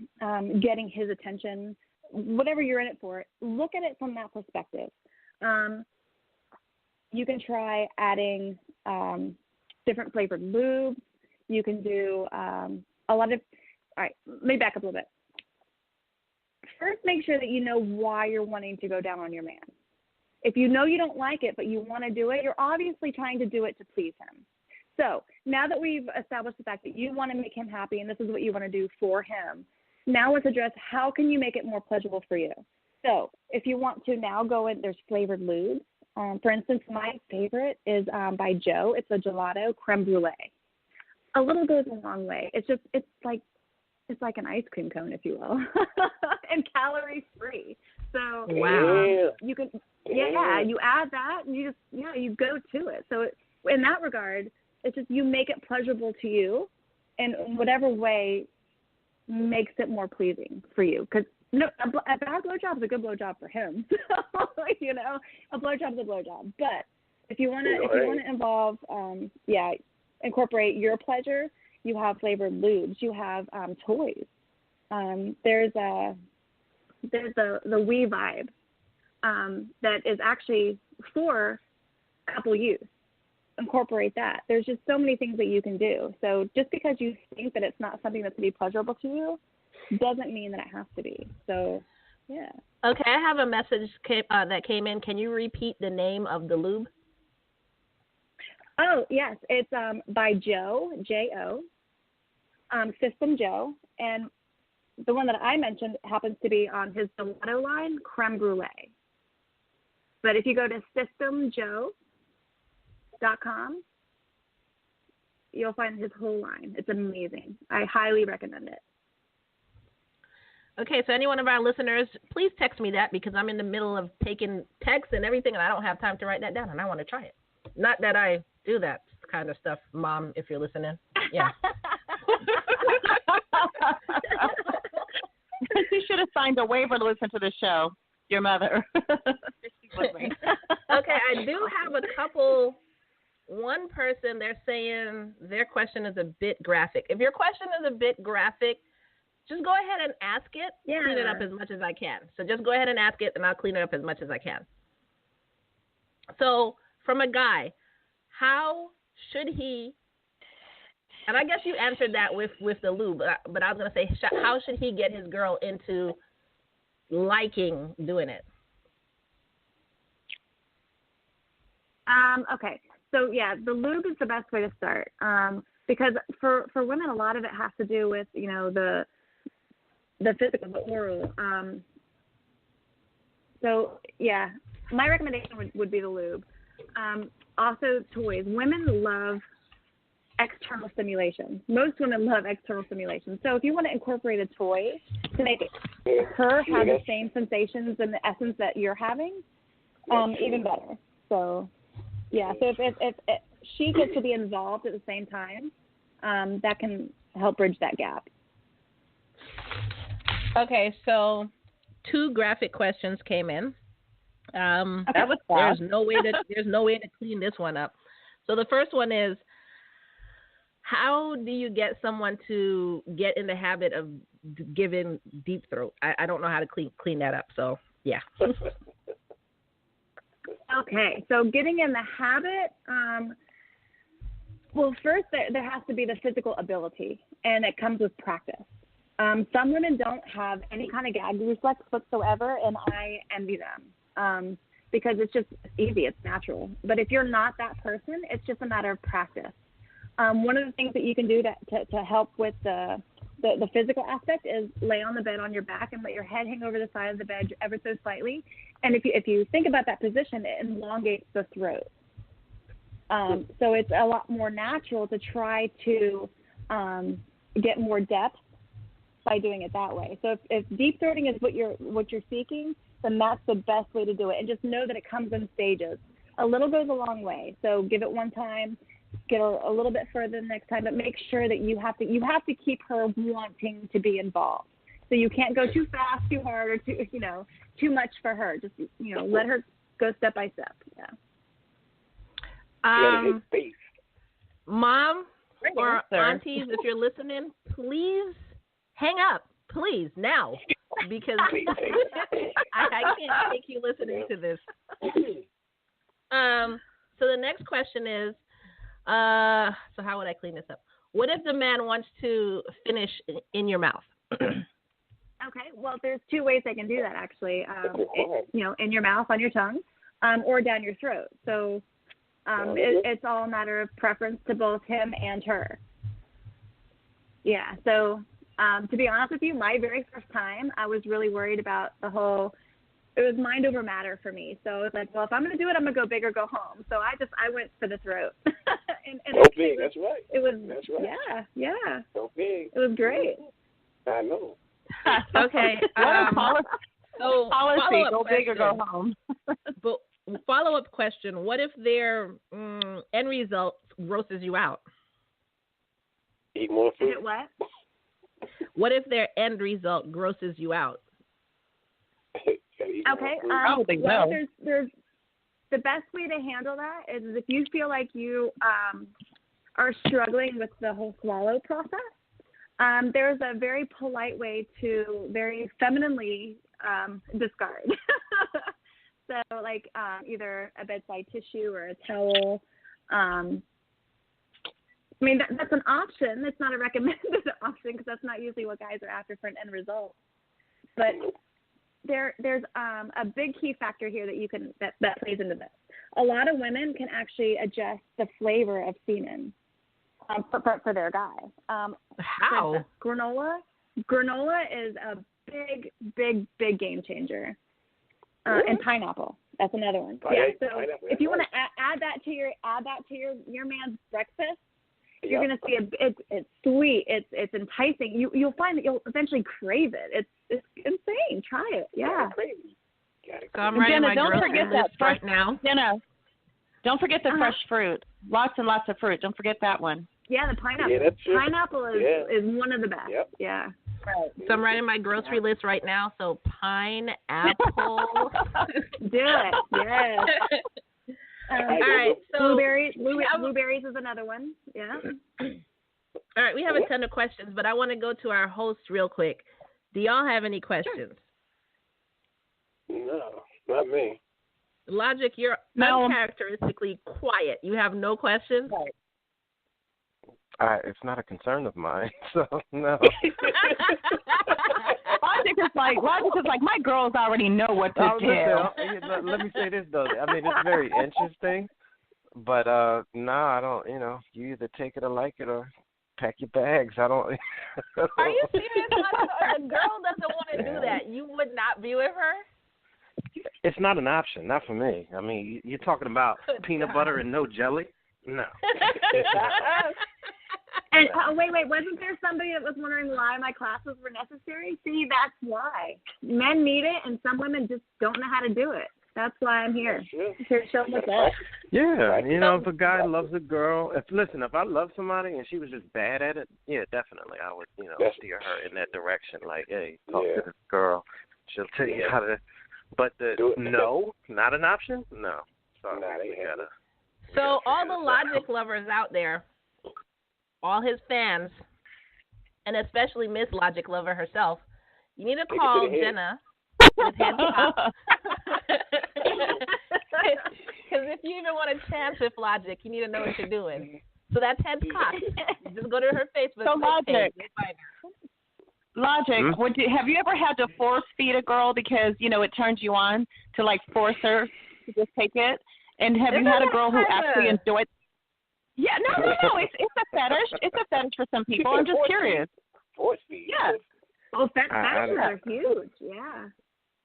Speaker 6: getting his attention, whatever you're in it for, look at it from that perspective. You can try adding different flavored lubes. You can do a lot of, all right, let me back up a little bit. First, make sure that you know why you're wanting to go down on your man. If you know you don't like it, but you want to do it, you're obviously trying to do it to please him. So now that we've established the fact that you want to make him happy and this is what you want to do for him, now let's address how can you make it more pleasurable for you. So if you want to now go in, there's flavored lubes. For instance, my favorite is by Joe. It's a gelato creme brulee. A little goes a long way. It's like an ice cream cone, if you will, and calorie free. So
Speaker 1: wow,
Speaker 6: you can you add that and you go to it. So in that regard, it's just you make it pleasurable to you, in whatever way makes it more pleasing for you. Because a bad blowjob is a good blowjob for him. A blowjob is a blowjob. But if you want to involve, incorporate your pleasure, you have flavored lubes. You have toys. There's the We Vibe that is actually for couple use. Incorporate that. There's just so many things that you can do. So just because you think that it's not something that's going to be pleasurable to you doesn't mean that it has to be. So, yeah.
Speaker 1: Okay, I have a message that came in. Can you repeat the name of the lube?
Speaker 6: Oh, yes. It's by Joe, J-O, System Joe. And the one that I mentioned happens to be on his gelato line, creme brulee. But if you go to systemjoe.com, you'll find his whole line. It's amazing. I highly recommend it.
Speaker 1: Okay, so any one of our listeners, please text me that because I'm in the middle of taking texts and everything, and I don't have time to write that down, and I want to try it. Not that I do that kind of stuff, Mom, if you're listening. Yeah.
Speaker 2: You should have signed a waiver to listen to the show, your mother.
Speaker 1: Okay, I do have a couple. One person, they're saying their question is a bit graphic. If your question is a bit graphic, just go ahead and ask it.
Speaker 6: Yeah.
Speaker 1: Clean it up as much as I can. So just go ahead and ask it, and I'll clean it up as much as I can. So from a guy, how should he, and I guess you answered that with the lube, but I was going to say, how should he get his girl into liking doing it?
Speaker 6: Okay. So, yeah, the lube is the best way to start because for women, a lot of it has to do with, you know, the physical, the oral. So, yeah, my recommendation would be the lube. Also, toys. Women love external stimulation. Most women love external stimulation. So if you want to incorporate a toy to make her have the same sensations and the essence that you're having, even better. So, yeah, so if she gets to be involved at the same time, that can help bridge that gap.
Speaker 1: Okay, so 2 graphic questions came in.
Speaker 2: That was fast.
Speaker 1: There's no way to clean this one up. So the first one is, how do you get someone to get in the habit of giving deep throat? I don't know how to clean that up. So yeah.
Speaker 6: Okay, so getting in the habit, well, first there has to be the physical ability, and it comes with practice. Some women don't have any kind of gag reflex whatsoever, and I envy them because it's just easy, it's natural. But if you're not that person, it's just a matter of practice. One of the things that you can do to help with the physical aspect is lay on the bed on your back and let your head hang over the side of the bed ever so slightly. And if you think about that position, it elongates the throat. So it's a lot more natural to try to get more depth by doing it that way. So if deep throating is what you're seeking, then that's the best way to do it. And just know that it comes in stages. A little goes a long way. So give it one time, get a little bit further the next time, but make sure that you have to keep her wanting to be involved. So you can't go too fast, too hard, or too much for her. Just let her go step by step. Yeah.
Speaker 1: Mom or aunties, if you're listening, please hang up, please now, because I can't take you listening to this. So the next question is, so how would I clean this up? What if the man wants to finish in your mouth?
Speaker 6: Okay, well, there's 2 ways I can do that, actually. In your mouth, on your tongue, or down your throat. So it's all a matter of preference to both him and her. Yeah, so to be honest with you, my very first time, I was really worried about it was mind over matter for me. So it's like, well, if I'm going to do it, I'm going to go big or go home. So I went for the throat. and
Speaker 4: go big, that's right.
Speaker 6: That's right. Yeah. Go big. It was great.
Speaker 4: I know.
Speaker 1: Okay. So
Speaker 2: policy, go big or go home.
Speaker 1: But follow-up question, what if their end result grosses you out?
Speaker 4: Eat more food.
Speaker 6: Is it what?
Speaker 1: What if their end result grosses you out?
Speaker 6: Okay. Well, there's the best way to handle that is if you feel like you are struggling with the whole swallow process. There's a very polite way to very femininely discard. So, like either a bedside tissue or a towel. I mean, that's an option. It's not a recommended option because that's not usually what guys are after for an end result. But there's a big key factor here that plays into this. A lot of women can actually adjust the flavor of semen for their guy.
Speaker 1: How?
Speaker 6: Granola. granola is a big game changer. And pineapple. That's another one. Yeah. So if you want to add that to your man's breakfast, you're gonna see it's sweet. It's enticing. You'll find that you'll eventually crave it. It's insane. Try it. Yeah.
Speaker 1: So I'm writing my grocery list right now.
Speaker 2: Jenna, don't forget the fresh fruit. Lots and lots of fruit. Don't forget that one.
Speaker 6: Yeah, the pineapple. Yeah, that's true. Pineapple is one of the best. Yep. Yeah.
Speaker 1: Right. So I'm writing my grocery list right now. So pineapple.
Speaker 6: Do it. Yes.
Speaker 1: All right. So
Speaker 6: blueberries is another one. Yeah.
Speaker 1: All right. We have a ton of questions, but I want to go to our host real quick. Do y'all have any questions?
Speaker 4: No, not me.
Speaker 1: Logic, you're uncharacteristically quiet. You have no questions?
Speaker 2: Right.
Speaker 3: It's not a concern of mine, so no.
Speaker 2: Logic is like my girls already know what to do.
Speaker 3: Let me say this though. I mean, it's very interesting, but no, I don't. You either take it or like it, or pack your bags. I don't.
Speaker 1: Are you serious? If a girl doesn't want to do that, you would not be with her?
Speaker 3: It's not an option, not for me. I mean, you're talking about peanut butter and no jelly? No.
Speaker 6: And wait, wasn't there somebody that was wondering why my classes were necessary? See, that's why. Men need it, and some women just don't know how to do it. That's why I'm here. To show them that.
Speaker 3: Yeah, if a guy loves a girl, if I love somebody and she was just bad at it, yeah, definitely, I would, steer her in that direction. Like, hey, talk to this girl. She'll tell you how to. But no, not an option? No. Sorry,
Speaker 1: So all the Logic lovers out there, all his fans, and especially Miss Logic Lover herself, you need to call Jenna with head top. Because if you even want a chance with Logic, you need to know what you're doing. So that's head cocked. Just go to her Facebook page.
Speaker 2: Logic, have you ever had to force feed a girl because, it turns you on to, force her to just take it? And have you had a girl who actually enjoyed? Yeah, no. It's a fetish. It's a fetish for some people. I'm just curious.
Speaker 4: Force feed.
Speaker 2: Yeah.
Speaker 6: Oh, fetishes are huge. Yeah.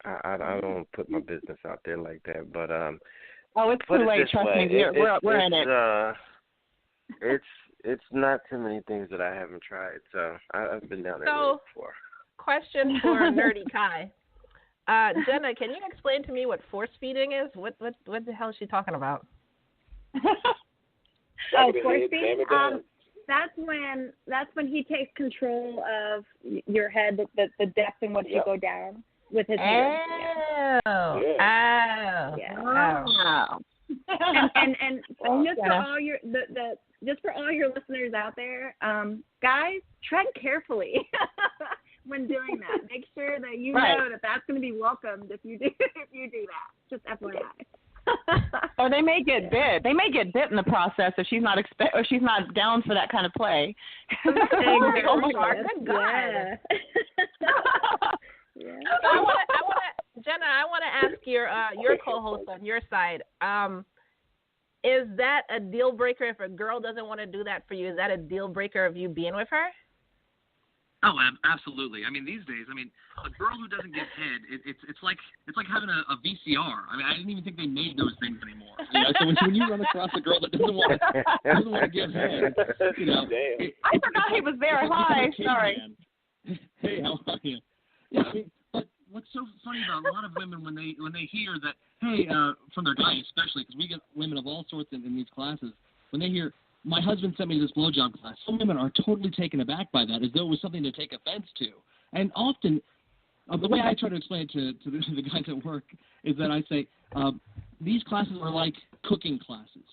Speaker 3: I don't put my business out there like that, but
Speaker 2: it's too late. Trust me, we're in it.
Speaker 3: It's not too many things that I haven't tried, so I've been down there before.
Speaker 1: Question for Nerdy Kai. Jenna, can you explain to me what force feeding is? What the hell is she talking about?
Speaker 6: Force feeding? That's when he takes control of your head, the depth in which you go down with his hand.
Speaker 1: Oh.
Speaker 6: And just for all your just for all your listeners out there, guys, tread carefully when doing that. Make sure that you know that that's going to be welcomed if you do that. Just FYI.
Speaker 2: Or they may get bit. They may get bit in the process if she's not or she's not down for that kind of play.
Speaker 1: Good God.
Speaker 6: Yeah.
Speaker 1: Jenna, I want to ask your co-host on your side. Is that a deal breaker if a girl doesn't want to do that for you? Is that a deal breaker of you being with her?
Speaker 7: Oh, absolutely. I mean, these days, a girl who doesn't get head, it's like having a VCR. I didn't even think they made those things anymore. So when you run across a girl that doesn't want to give head,
Speaker 2: I forgot he was there. Hi, sorry.
Speaker 7: Hey, how are you? Yeah, but what's so funny about a lot of women when they hear that, hey, from their guy especially, because we get women of all sorts in these classes, when they hear, my husband sent me this blowjob class, some women are totally taken aback by that, as though it was something to take offense to. And often, the way I try to explain it to the guys at work is that I say, these classes are like cooking classes.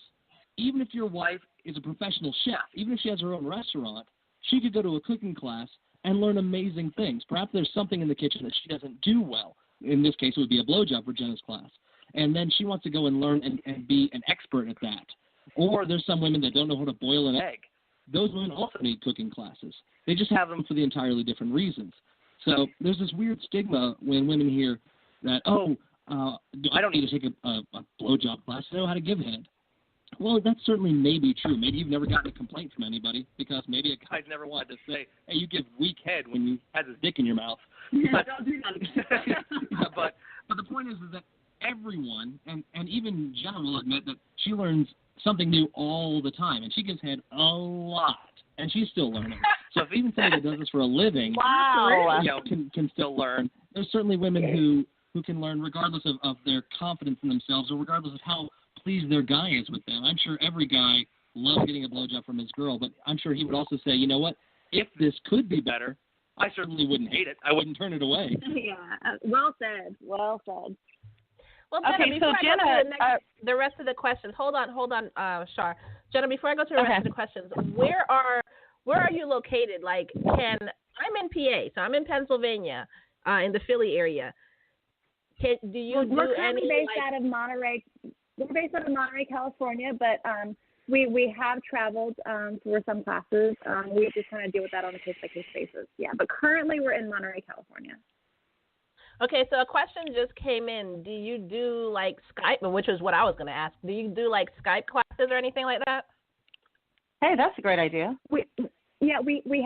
Speaker 7: Even if your wife is a professional chef, even if she has her own restaurant, she could go to a cooking class and learn amazing things. Perhaps there's something in the kitchen that she doesn't do well. In this case, it would be a blowjob for Jenna's class. And then she wants to go and learn and be an expert at that. Or there's some women that don't know how to boil an egg. Those women also need cooking classes. They just have them for the entirely different reasons. So there's this weird stigma when women hear that, I don't need to take a blowjob class. I know how to give head. Well, that certainly may be true. Maybe you've never gotten a complaint from anybody because maybe a guy's never wanted to say, hey, you give weak head when you had his dick in your mouth. But, don't do that. Yeah, but the point is that everyone, and even Jenna will admit that she learns something new all the time, and she gives head a lot, and she's still learning. So if even somebody that does this for a living can still learn, there's certainly women who can learn regardless of their confidence in themselves or regardless of how pleased their guy is with them. I'm sure every guy loves getting a blowjob from his girl, but I'm sure he would also say, you know what, if this could be better, I certainly wouldn't hate it. I wouldn't turn it away.
Speaker 6: Yeah, well said. Well said.
Speaker 1: Well, Jenna,
Speaker 2: okay,
Speaker 1: before
Speaker 2: so
Speaker 1: I
Speaker 2: Jenna,
Speaker 1: go to the rest of the questions, hold on, Shar. Jenna, before I go to the rest of the questions, where are you located? Like, I'm in PA, so I'm in Pennsylvania, in the Philly area. Do you
Speaker 6: we're
Speaker 1: do
Speaker 6: currently
Speaker 1: any?
Speaker 6: Based out of Monterey. We're based out of Monterey, California, but we have traveled for some classes. We just kind of deal with that on a case-by-case basis. Yeah, but currently we're in Monterey, California.
Speaker 1: Okay, so a question just came in. Do you do like Skype, which is what I was going to ask. Do you do like Skype classes or anything like that?
Speaker 2: Hey, that's a great idea.
Speaker 6: We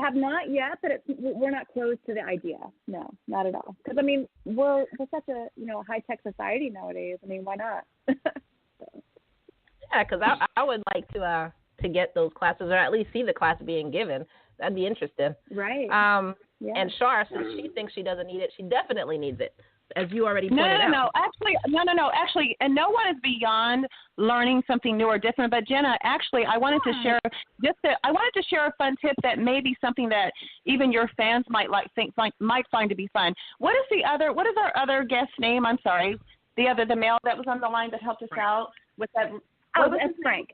Speaker 6: have not yet, but we're not closed to the idea. No, not at all. Because I mean, we're such a high-tech society nowadays. I mean, why not?
Speaker 1: Yeah, because I would like to get those classes or at least see the class being given. That'd be interesting.
Speaker 6: Right. Yeah.
Speaker 1: And Shar, since she thinks she doesn't need it, she definitely needs it, as you already pointed out.
Speaker 2: No. Actually, and no one is beyond learning something new or different. But Jenna, actually, I wanted to share a fun tip that may be something that even your fans might find to be fun. What is our other guest's name? I'm sorry, the male that was on the line that helped us out with that.
Speaker 6: That's Frank.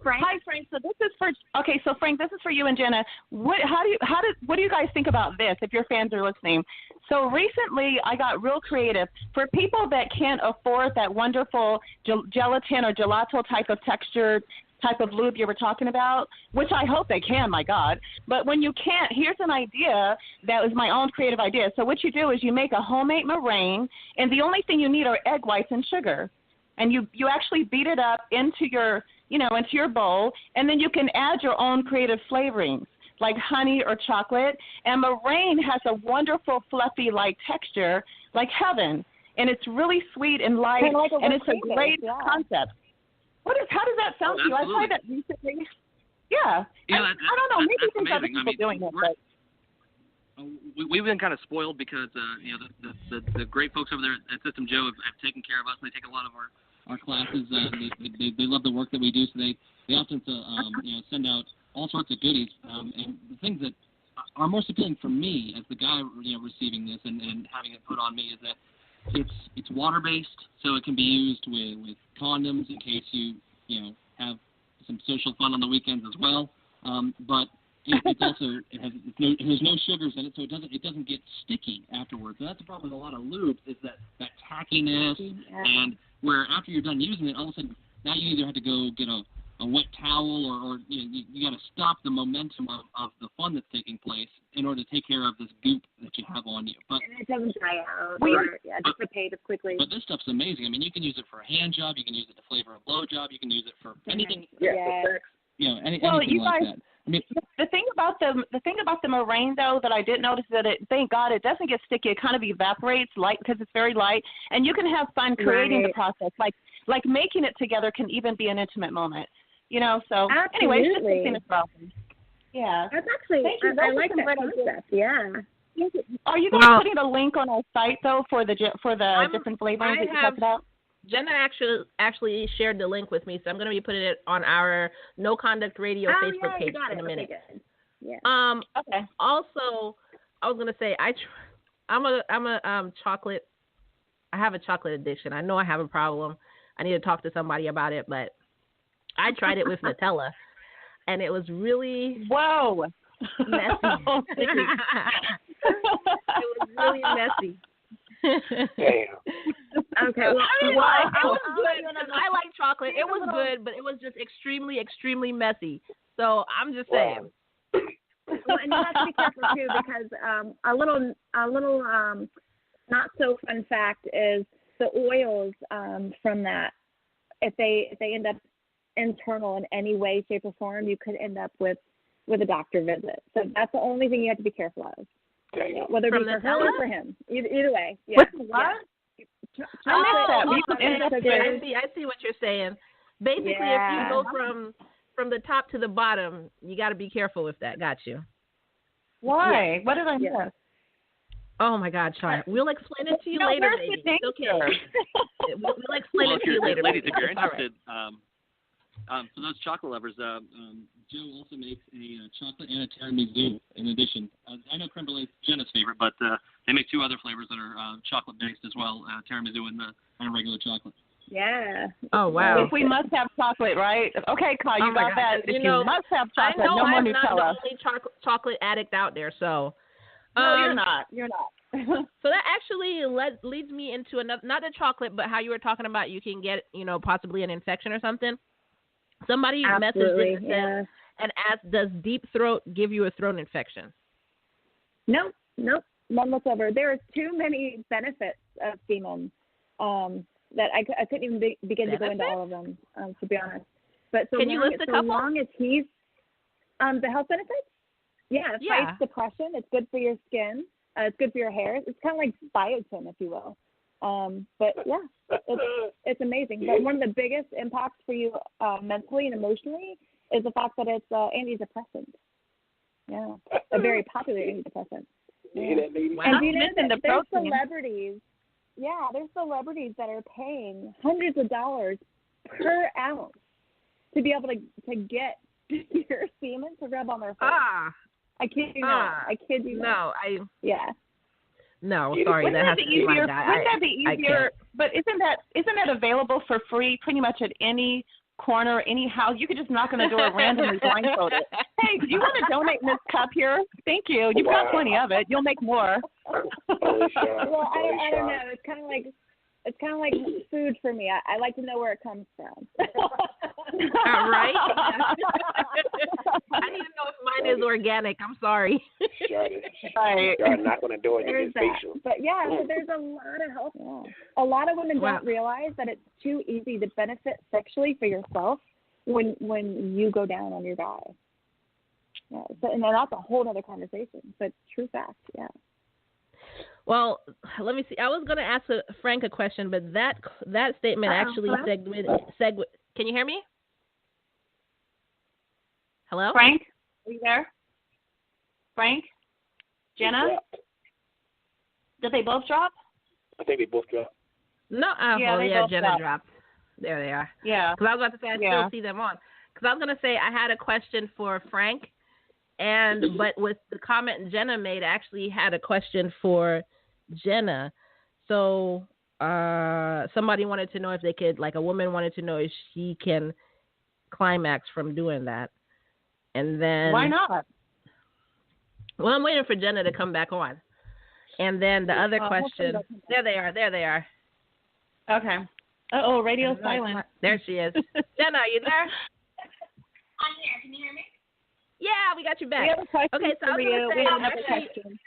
Speaker 6: Frank.
Speaker 2: Hi, Frank. So Frank, this is for you and Jenna. What do you guys think about this? If your fans are listening, so recently I got real creative for people that can't afford that wonderful gelatin or gelato type of texture type of lube you were talking about, which I hope they can, my God. But when you can't, here's an idea that was my own creative idea. So what you do is you make a homemade meringue, and the only thing you need are egg whites and sugar, and you actually beat it up into your bowl, and then you can add your own creative flavorings like honey or chocolate. And meringue has a wonderful fluffy like texture like heaven, and it's really sweet and light, and it's a great concept. How does that sound to you? I tried that recently. Yeah. I don't know. Maybe there's other people doing it, but.
Speaker 7: We've been kind of spoiled because the great folks over there at System Joe have taken care of us. They take a lot of our classes. They love the work that we do, so they often send out all sorts of goodies. And the things that are most appealing for me as the guy receiving this and having it put on me is that it's water based, so it can be used with condoms in case you have some social fun on the weekends as well. But it's also there's no sugars in it, so it doesn't get sticky afterwards. And that's the problem with a lot of lubes is that tackiness, and where after you're done using it, all of a sudden now you either have to go get a wet towel or you got to stop the momentum of the fun that's taking place in order to take care of this goop that you have on you. But
Speaker 6: and it doesn't dry out dissipate as quickly.
Speaker 7: But this stuff's amazing. I mean, you can use it for a hand job, you can use it to flavor a blow job, you can use it for anything. Anything like that. I mean,
Speaker 2: the thing about the meringue though that I did notice that thank God it doesn't get sticky. It kind of evaporates light because it's very light, and you can have fun creating the process. Like making it together can even be an intimate moment. So anyway, it's just something to problem. Yeah.
Speaker 6: That's actually I like that concept. Yeah.
Speaker 2: Are you guys putting a link on our site though for the different flavors that you talked about?
Speaker 1: Jenna actually shared the link with me, so I'm going to be putting it on our No Conduct Radio Facebook page in a minute.
Speaker 6: Okay, yeah.
Speaker 1: Okay. Also, I was going to say I'm a chocolate. I have a chocolate addiction. I know I have a problem. I need to talk to somebody about it, but I tried it with Nutella, and it was really messy. It was really messy.
Speaker 4: Damn.
Speaker 6: Okay. Well,
Speaker 1: it was good. I like chocolate. It was good, but it was just extremely, extremely messy. So I'm just saying.
Speaker 6: Well, and you have to be careful too, because a little not so fun fact is the oils from that. If they end up internal in any way, shape, or form, you could end up with a doctor visit. So that's the only thing you have to be careful of. Whether it be for her or for him. Either way. Yeah.
Speaker 2: What?
Speaker 6: Yeah.
Speaker 1: I see what you're saying. Basically, if you go from the top to the bottom, you got to be careful with that. Got you.
Speaker 2: Why? Yeah. What did I miss?
Speaker 6: Yeah.
Speaker 1: Oh my God, Char. We'll explain it to you later, baby. It's okay. We'll explain it to you later.
Speaker 7: Ladies, if you're interested, for those chocolate lovers, Joe also makes a chocolate and a tiramisu in addition. I know creme brulee is Jenna's favorite, but they make 2 other flavors that are chocolate-based as well, tiramisu and regular chocolate.
Speaker 6: Yeah.
Speaker 1: Oh, wow.
Speaker 2: If we must have chocolate, right? Okay, Kyle, you got that. If you must have chocolate,
Speaker 1: no more Nutella.
Speaker 2: I'm
Speaker 1: not the only chocolate addict out there, so.
Speaker 6: No, you're not. You're not.
Speaker 1: So that actually leads me into another, not the chocolate, but how you were talking about you can get, possibly an infection or something. Somebody messaged in and asked, does deep throat give you a throat infection?
Speaker 6: Nope, none whatsoever. There are too many benefits of semen that I couldn't even begin to go into all of them, to be honest. But
Speaker 1: can you list a couple?
Speaker 6: So long as he's the health benefits? Yeah, it fights depression. It's good for your skin. It's good for your hair. It's kind of like biotin, if you will. But yeah, it's amazing. But one of the biggest impacts for you mentally and emotionally is the fact that it's antidepressant. Yeah, a very popular antidepressant.
Speaker 4: You hear that, lady?
Speaker 6: Wow. And do you know that there's celebrities? Yeah, there's celebrities that are paying hundreds of dollars per ounce to be able to get your semen to rub on their face. I kid you not. I kid you not.
Speaker 1: No, sorry, that has to be like that.
Speaker 2: Wouldn't that be easier? But isn't that available for free pretty much at any corner, any house? You could just knock on the door randomly blindfolded. Hey, do you want to donate this cup here? Thank you. You've got plenty of it. You'll make more.
Speaker 6: Well, I don't know. It's kind of like food for me. I like to know where it comes from.
Speaker 1: Right? I need to know if mine is organic. I'm sorry.
Speaker 4: I'm not going to do it. It's facial.
Speaker 6: But yeah, so there's a lot of help. Yeah. A lot of women don't realize that it's too easy to benefit sexually for yourself when you go down on your guy. Yeah, so, and then that's a whole other conversation, but true fact, yeah.
Speaker 1: Well, let me see. I was going to ask Frank a question, but that statement actually segued. Can you hear me? Hello?
Speaker 2: Frank, are you there? Frank? Jenna? Did they both drop?
Speaker 4: I think they both dropped.
Speaker 1: No, Jenna dropped. There they are.
Speaker 2: Yeah.
Speaker 1: Because I was about to say I still see them on. Because I was going to say I had a question for Frank, but with the comment Jenna made, I actually had a question for Jenna. So somebody wanted to know if they could, like a woman wanted to know if she can climax from doing that. And then
Speaker 2: why not?
Speaker 1: Well, I'm waiting for Jenna to come back on. And then the other question. There they are.
Speaker 2: Okay. Uh-oh, radio silent.
Speaker 1: There she is. Jenna, are you there?
Speaker 8: I'm here. Can you hear me?
Speaker 1: Yeah, we got you back.
Speaker 2: We have a question
Speaker 1: okay, so
Speaker 2: for you.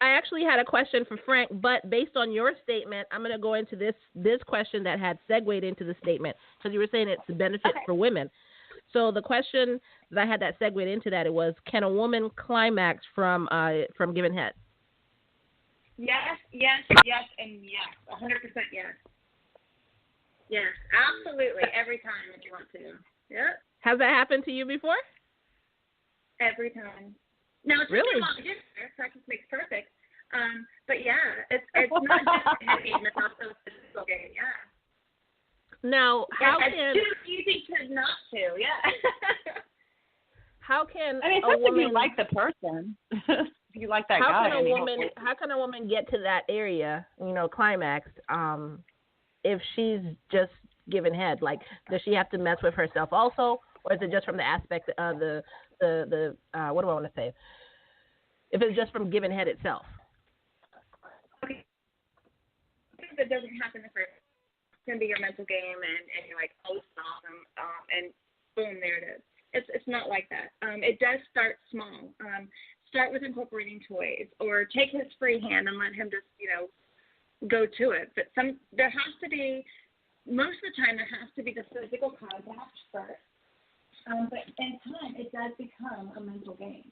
Speaker 1: I actually had a question for Frank, but based on your statement, I'm going to go into this question that had segued into the statement because you were saying it's a benefit for women. So the question that I had that segued into that, it was, can a woman climax from giving head?
Speaker 8: Yes, and yes. 100% yes. Yes, absolutely. Every time if you want to. Yeah.
Speaker 1: Has that happened to you before?
Speaker 8: Every time. Now, it's
Speaker 1: really?
Speaker 8: A lot of practice makes perfect. But yeah, it's not just a head game, it's also a physical game, yeah.
Speaker 1: Now,
Speaker 8: it's too easy to not to, yeah.
Speaker 1: How can
Speaker 2: a woman, if you like the person, if you like that guy.
Speaker 1: How can a woman get to that area, climax, if she's just giving head? Like, does she have to mess with herself also, or is it just from the aspect of the what do I want to say? If it's just from giving head itself.
Speaker 8: Okay. If it doesn't happen the first, it's going to be your mental game, and you're like, oh, stop them, and boom, there it is. It's not like that. It does start small. Start with incorporating toys, or take his free hand and let him just, go to it. But there has to be, most of the time, there has to be the physical contact first.
Speaker 6: But in time, it does become a mental game.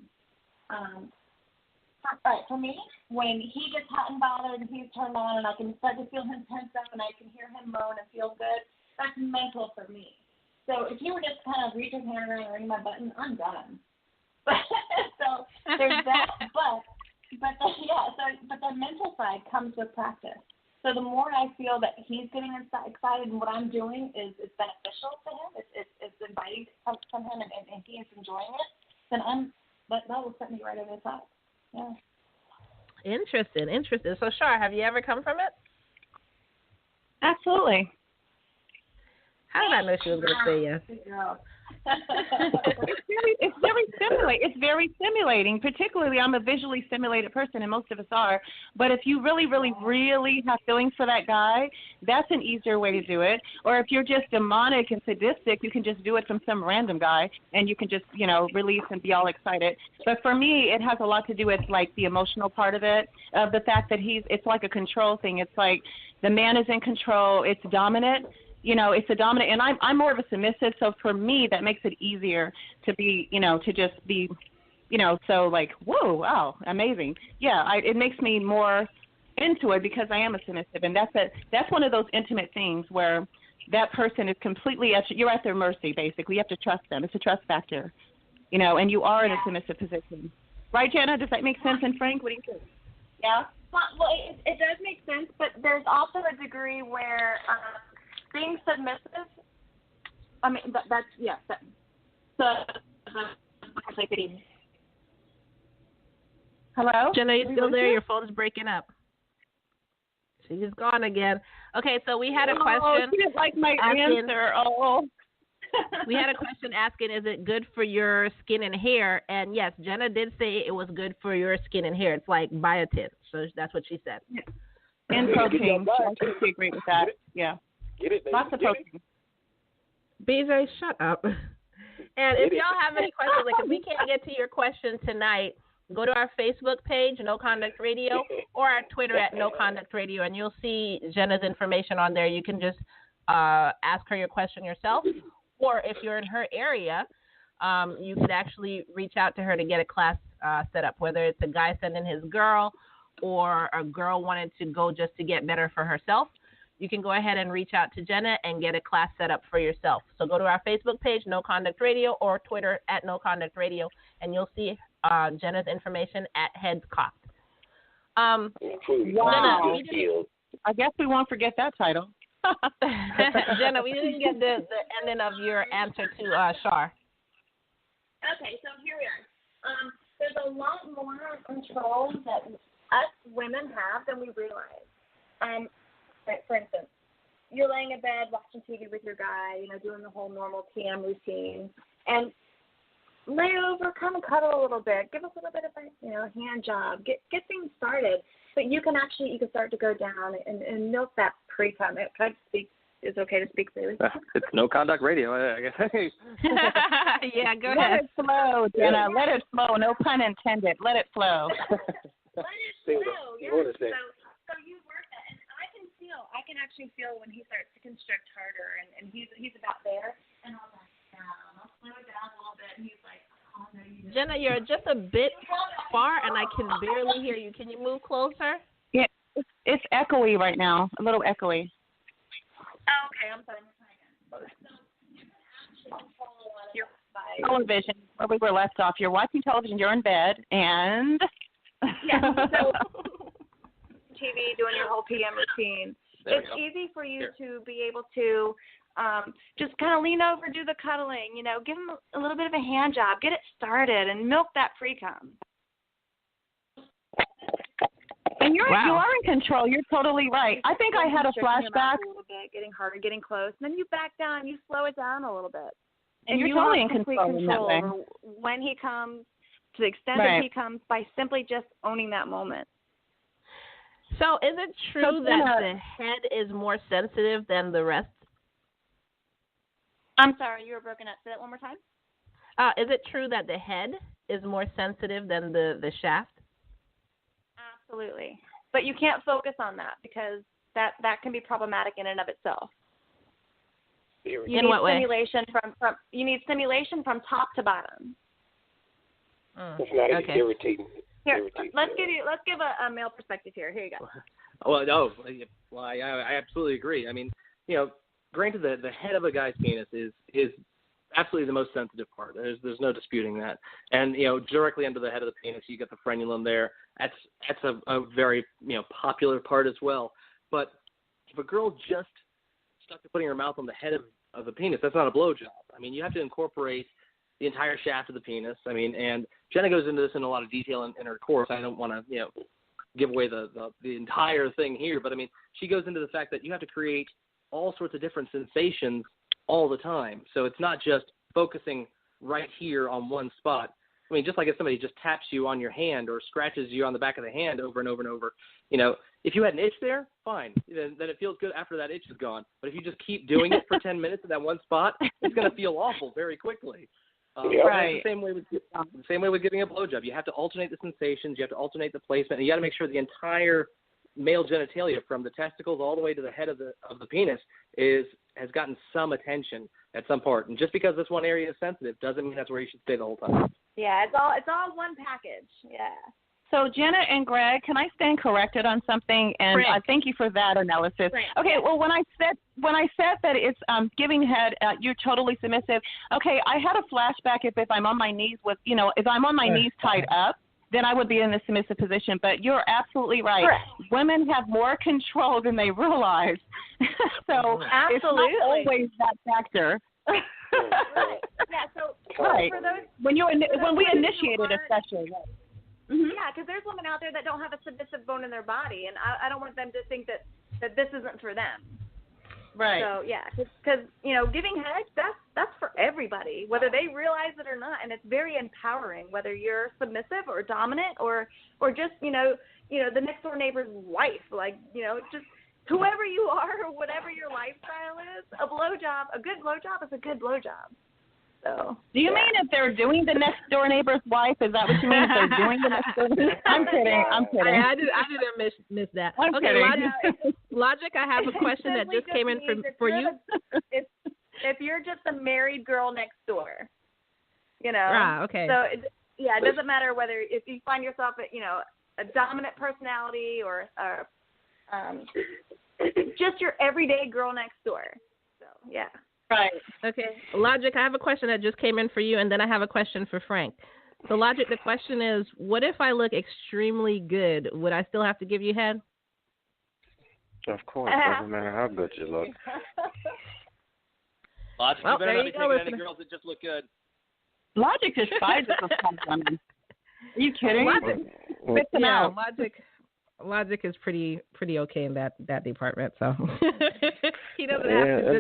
Speaker 6: For me, when he gets hot and bothered and he's turned on and I can start to feel him tense up and I can hear him moan and feel good, that's mental for me. So if you were just kind of reach his hand around and ring my button, I'm done. So there's that. But the mental side comes with practice. So the more I feel that he's getting excited and what I'm doing is beneficial to him, it's inviting from him and he is enjoying it, then that will set me right over the top. Yeah.
Speaker 1: Interesting. So, Shar, have you ever come from it?
Speaker 2: Absolutely.
Speaker 1: How did I know she was going to say yes?
Speaker 2: It's very stimulating. Particularly, I'm a visually stimulated person, and most of us are. But if you really, really, really have feelings for that guy, that's an easier way to do it. Or if you're just demonic and sadistic, you can just do it from some random guy, and you can just, release and be all excited. But for me, it has a lot to do with like the emotional part of it, of the fact that it's like a control thing. It's like the man is in control. It's dominant. It's a dominant, and I'm more of a submissive, so for me, that makes it easier to be, to just be, so like, whoa, wow, amazing. Yeah, it makes me more into it because I am a submissive, and that's one of those intimate things where that person is completely you're at their mercy, basically. You have to trust them. It's a trust factor, and you are in a submissive position. Right, Jenna? Does that make sense? And Frank, what do you think? Yeah?
Speaker 6: Well, it does make sense, but there's also a degree where being submissive, I mean, that's, yeah. Hello?
Speaker 1: Jenna, you still there? Your phone's breaking up. She's gone again. Okay, so we had a question.
Speaker 2: She didn't like my answer. Oh.
Speaker 1: We had a question asking, is it good for your skin and hair? And yes, Jenna did say it was good for your skin and hair. It's like biotin. So that's what she said.
Speaker 2: Yeah. And protein. I totally agree with that. Yeah.
Speaker 4: Get it, baby.
Speaker 2: Lots of protein.
Speaker 1: BJ, shut up. And if y'all have any questions, like if we can't get to your question tonight, go to our Facebook page, No Conduct Radio, or our Twitter at No Conduct Radio, and you'll see Jenna's information on there. You can just ask her your question yourself, or if you're in her area, you could actually reach out to her to get a class set up, whether it's a guy sending his girl or a girl wanted to go just to get better for herself. You can go ahead and reach out to Jenna and get a class set up for yourself. So go to our Facebook page, No Conduct Radio, or Twitter at No Conduct Radio, and you'll see Jenna's information at Heads Cocked.
Speaker 2: Wow.
Speaker 1: Jenna,
Speaker 2: I guess we won't forget that title.
Speaker 1: Jenna, we didn't get the ending of your answer to Shar.
Speaker 6: Okay, so here we are. There's a lot more control that us women have than we realize. For instance, you're laying in bed watching TV with your guy, doing the whole normal PM routine, and lay over, come and cuddle a little bit, give us a little bit of a hand job, get things started. But you can start to go down and milk that pre-cum. Can I speak? Is it okay to speak freely?
Speaker 9: It's No Conduct Radio, I guess.
Speaker 1: Yeah, go ahead.
Speaker 2: Let it flow, Jenna. Let it flow. No pun intended. Let it flow.
Speaker 6: Let it flow. Yes. So you work that, and I can actually feel when he starts to constrict harder, and he's about there, and I'll slow it down a little bit, and he's like, oh, no, you didn't.
Speaker 1: Jenna, you're just a bit far, and I can barely hear you. Can you move closer?
Speaker 2: Yeah, it's echoey right now, a little echoey.
Speaker 6: Oh, okay, I'm sorry. So you can actually control a lot of your
Speaker 2: television, where we were left off. You're watching television, you're in bed, and...
Speaker 6: Yeah, so TV, doing your whole PM routine. It's easy for you to be able to just kind of lean over, do the cuddling, give him a little bit of a hand job, get it started, and milk that pre-cum.
Speaker 2: And you are in control. You're totally right. I think I had a flashback.
Speaker 6: A little bit, getting harder, getting close. And then you back down, you slow it down a little bit.
Speaker 2: And you're totally in control in that way.
Speaker 6: Over when he comes, to the extent that he comes, by simply just owning that moment.
Speaker 1: So is it true that the head is more sensitive than the rest?
Speaker 6: I'm sorry, you were broken up. Say that one more time.
Speaker 1: Is it true that the head is more sensitive than the shaft?
Speaker 6: Absolutely. But you can't focus on that because that can be problematic in and of itself. You
Speaker 1: In
Speaker 6: need
Speaker 1: what way?
Speaker 6: stimulation from you need stimulation from top to bottom.
Speaker 4: It's not
Speaker 1: Okay.
Speaker 4: irritating.
Speaker 6: Here, let's give a male perspective here. Here you go.
Speaker 9: Well, no, well, I absolutely agree. I mean, you know, granted, the head of a guy's penis is absolutely the most sensitive part. There's no disputing that. And you know, directly under the head of the penis, you get the frenulum there. That's a very popular part as well. But if a girl just stuck to putting her mouth on the head of the penis, that's not a blowjob. I mean, you have to incorporate the entire shaft of the penis. I mean, and Jenna goes into this in a lot of detail in her course. I don't want to give away the entire thing here, but I mean, she goes into the fact that you have to create all sorts of different sensations all the time. So it's not just focusing right here on one spot. I mean, just like if somebody just taps you on your hand or scratches you on the back of the hand over and over and over, if you had an itch there, fine. Then it feels good after that itch is gone. But if you just keep doing it for 10 minutes in that one spot, it's going to feel awful very quickly.
Speaker 2: Right.
Speaker 9: The same way with giving a blowjob. You have to alternate the sensations. You have to alternate the placement. And you got to make sure the entire male genitalia, from the testicles all the way to the head of the penis, has gotten some attention at some part. And just because this one area is sensitive doesn't mean that's where you should stay the whole time.
Speaker 6: Yeah, it's all one package. Yeah.
Speaker 2: So Jenna and Greg, can I stand corrected on something? And I thank you for that analysis.
Speaker 6: Right.
Speaker 2: Okay, well when I said that it's giving head, you're totally submissive. Okay, I had a flashback if I'm on my knees if I'm on my knees tied up, then I would be in the submissive position. But you're absolutely right.
Speaker 6: Correct.
Speaker 2: Women have more control than they realize. So
Speaker 6: absolutely.
Speaker 2: It's not always that factor.
Speaker 6: Yeah. So
Speaker 2: right.
Speaker 6: for those
Speaker 2: when we initiated a session. Right.
Speaker 6: Mm-hmm. Yeah, because there's women out there that don't have a submissive bone in their body, and I don't want them to think that this isn't for them.
Speaker 2: Right.
Speaker 6: So yeah, because giving head, that's for everybody, whether they realize it or not, and it's very empowering, whether you're submissive or dominant or just the next door neighbor's wife, just whoever you are or whatever your lifestyle is. A good blowjob is a good blowjob. So,
Speaker 2: do you mean if they're doing the next door neighbor's wife? Is that what you mean? If they're doing the next door neighbor's I'm kidding.
Speaker 1: I didn't miss that.
Speaker 2: I'm
Speaker 1: okay,
Speaker 2: kidding.
Speaker 1: Logic, I have a question that just came in for you.
Speaker 6: If you're just a married girl next door,
Speaker 1: okay.
Speaker 6: So it doesn't matter whether if you find yourself a dominant personality or just your everyday girl next door. So yeah.
Speaker 2: Right.
Speaker 1: Okay. Logic, I have a question that just came in for you, and then I have a question for Frank. So, Logic, the question is, what if I look extremely good? Would I still have to give you head?
Speaker 3: Of course. Doesn't matter how good you look.
Speaker 9: Logic, you better not be taking any girls that just look good.
Speaker 2: Logic despises those kind of women. Are you kidding?
Speaker 1: Logic is pretty okay in that department, so he doesn't
Speaker 3: have
Speaker 1: to.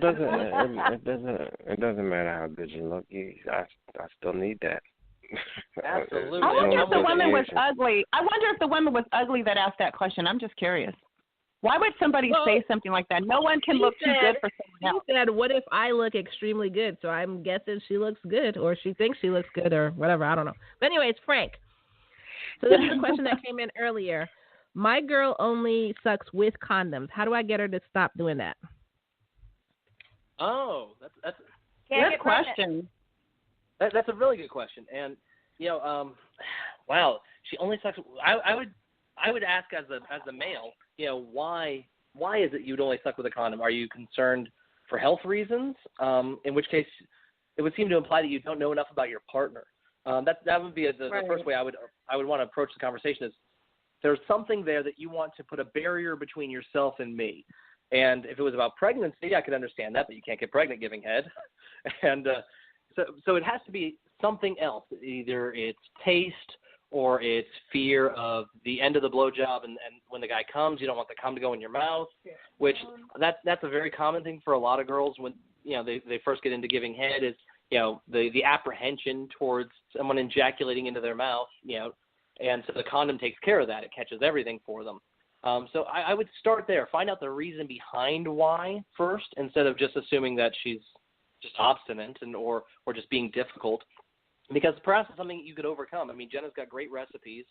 Speaker 3: It doesn't matter how good you look. I still need that.
Speaker 9: Absolutely.
Speaker 2: I wonder if the woman was ugly. I wonder if the woman was ugly that asked that question. I'm just curious. Why would somebody say something like that? No one can look too good for someone else.
Speaker 1: He said, "What if I look extremely good?" So I'm guessing she looks good, or she thinks she looks good, or whatever. I don't know. But anyways, Frank. So this is a question that came in earlier. My girl only sucks with condoms. How do I get her to stop doing that?
Speaker 9: Oh, that's
Speaker 2: a good question.
Speaker 9: That's a really good question. And wow, she only sucks. I would ask as a male, why is it you'd only suck with a condom? Are you concerned for health reasons? In which case, it would seem to imply that you don't know enough about your partner. That would be the first way I would want to approach the conversation is. There's something there that you want to put a barrier between yourself and me. And if it was about pregnancy, I could understand that, but you can't get pregnant giving head. And so it has to be something else. Either it's taste or it's fear of the end of the blowjob, and when the guy comes, you don't want the cum to go in your mouth, which that's a very common thing for a lot of girls when they first get into giving head is the apprehension towards someone ejaculating into their mouth, and so the condom takes care of that. It catches everything for them. So I would start there. Find out the reason behind why first, instead of just assuming that she's just obstinate or just being difficult. because perhaps it's something you could overcome. I mean, Jenna's got great recipes,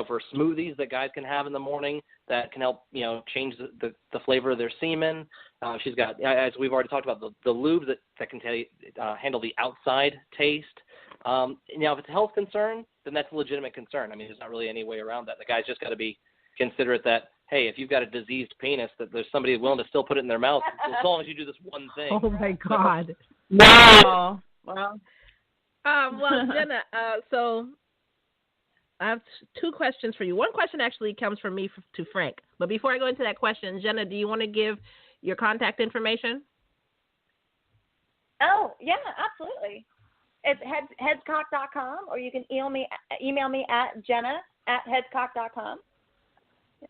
Speaker 9: for smoothies that guys can have in the morning that can help, change the flavor of their semen. She's got, as we've already talked about, the lube that can handle the outside taste. Now, if it's a health concern, then that's a legitimate concern. I mean, there's not really any way around that. The guy's just got to be considerate that, hey, if you've got a diseased penis, that there's somebody willing to still put it in their mouth as long as you do this one thing.
Speaker 1: Oh, my God.
Speaker 2: Wow. Well,
Speaker 1: Jenna, so I have two questions for you. One question actually comes from me to Frank. But before I go into that question, Jenna, do you want to give your contact information?
Speaker 6: Oh, yeah, absolutely. It's headscock.com, or you can email me at jenna@headscock.com.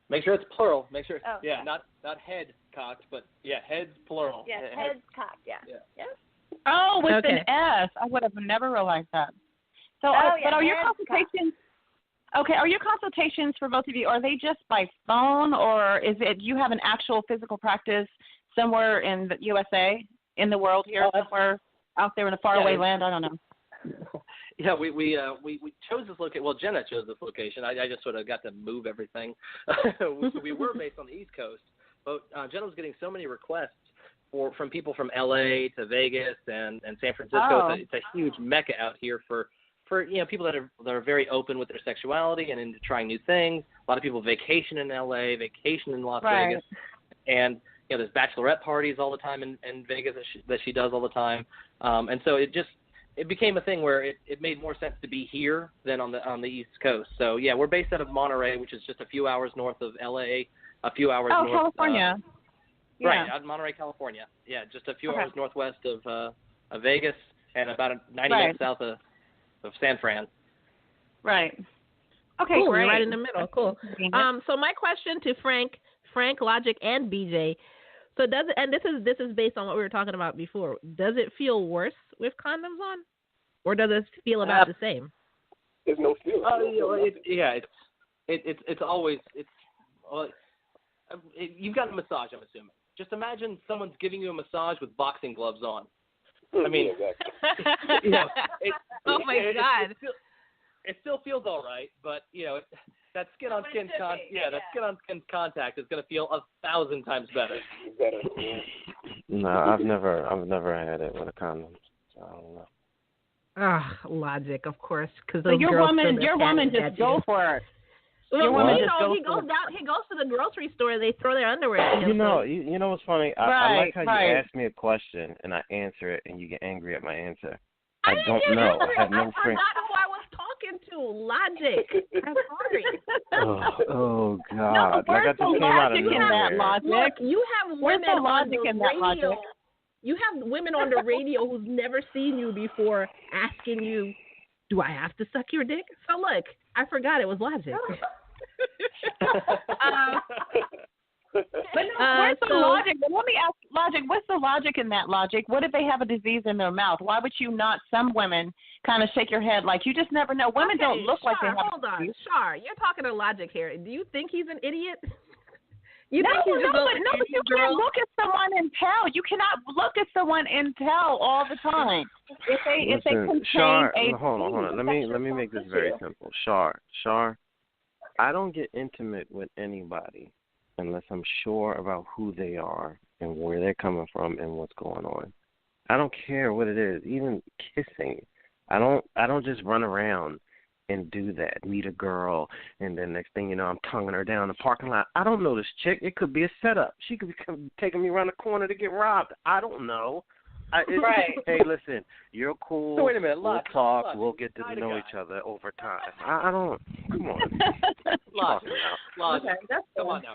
Speaker 9: Make sure it's plural. Make sure,
Speaker 6: oh,
Speaker 9: yeah, not head cocked, but heads plural.
Speaker 6: Yeah, headscock, yeah.
Speaker 2: Oh, with
Speaker 1: Okay.
Speaker 2: an S. I would have never realized that. So, but are your consultations? Okay, are your consultations for both of you? Are they just by phone, or is it? Do you have an actual physical practice somewhere in the USA, in the world here, somewhere out there in a faraway land? I don't know.
Speaker 9: Yeah, we chose this location. Well, Jenna chose this location. I just sort of got to move everything. We were based on the East Coast, but Jenna was getting so many requests from people from LA to Vegas and San Francisco.
Speaker 2: Oh.
Speaker 9: It's a huge mecca out here for people that are very open with their sexuality and into trying new things. A lot of people vacation in LA, vacation in Las Vegas, and there's bachelorette parties all the time in Vegas that she does all the time. And so it became a thing where it made more sense to be here than on the East Coast. So yeah, we're based out of Monterey, which is just a few hours north of LA, a few hours north.
Speaker 2: Oh, California.
Speaker 9: Right, out in Monterey, California. Yeah, just a few hours northwest of Vegas and about 90 minutes south of San Fran.
Speaker 2: Right. Okay,
Speaker 1: cool,
Speaker 2: great.
Speaker 1: You're right in the middle. Cool. So my question to Frank, Logic, and BJ. So does it? And this is based on what we were talking about before. Does it feel worse with condoms on, or does it feel about the same?
Speaker 4: There's no feel.
Speaker 9: It's always you've got a massage, I'm assuming. Just imagine someone's giving you a massage with boxing gloves on. I mean,
Speaker 1: oh my God.
Speaker 9: It still feels all right, but that skin on skin contact is going to feel 1,000 times better.
Speaker 3: No, I've never had it with a condom, so I don't know.
Speaker 1: Logic, of course, because
Speaker 2: your woman just go for it.
Speaker 1: Well, he goes to the grocery store. They throw their underwear at him.
Speaker 3: You know what's funny? I like how you ask me a question and I answer it, and you get angry at my answer. I don't know. I have no friends.
Speaker 1: I forgot who I was talking to. Logic. I'm sorry.
Speaker 3: Oh God!
Speaker 2: No,
Speaker 3: like I just came out of
Speaker 2: nowhere.
Speaker 1: Look, you have women
Speaker 2: the logic
Speaker 1: on
Speaker 2: in
Speaker 1: the
Speaker 2: that
Speaker 1: radio.
Speaker 2: logic?
Speaker 1: You have women on the radio who's never seen you before asking you, "Do I have to suck your dick?" So look, I forgot it was Logic.
Speaker 2: But where's the logic? But let me ask Logic, what's the logic in that logic? What if they have a disease in their mouth? Why would you not, some women, kind of shake your head like you just never know? Women don't look like they have
Speaker 1: hold
Speaker 2: a
Speaker 1: on.
Speaker 2: disease.
Speaker 1: Char, you're talking to Logic here. Do you think he's an idiot? You
Speaker 2: but
Speaker 1: think he's
Speaker 2: you can't look at someone and tell. You cannot look at someone and tell all the time. If they contain
Speaker 3: Char,
Speaker 2: a
Speaker 3: hold on. Let me make this very simple. Char, I don't get intimate with anybody unless I'm sure about who they are and where they're coming from and what's going on. I don't care what it is, even kissing. I don't just run around and do that. Meet a girl, and then next thing you know, I'm tonguing her down the parking lot. I don't know this chick. It could be a setup. She could be taking me around the corner to get robbed. I don't know. Hey, listen, you're cool.
Speaker 9: So wait a minute,
Speaker 3: we'll talk. We'll get to know each other over time. I don't. Come on.
Speaker 9: Logic.
Speaker 2: Okay, that's
Speaker 9: Come on now.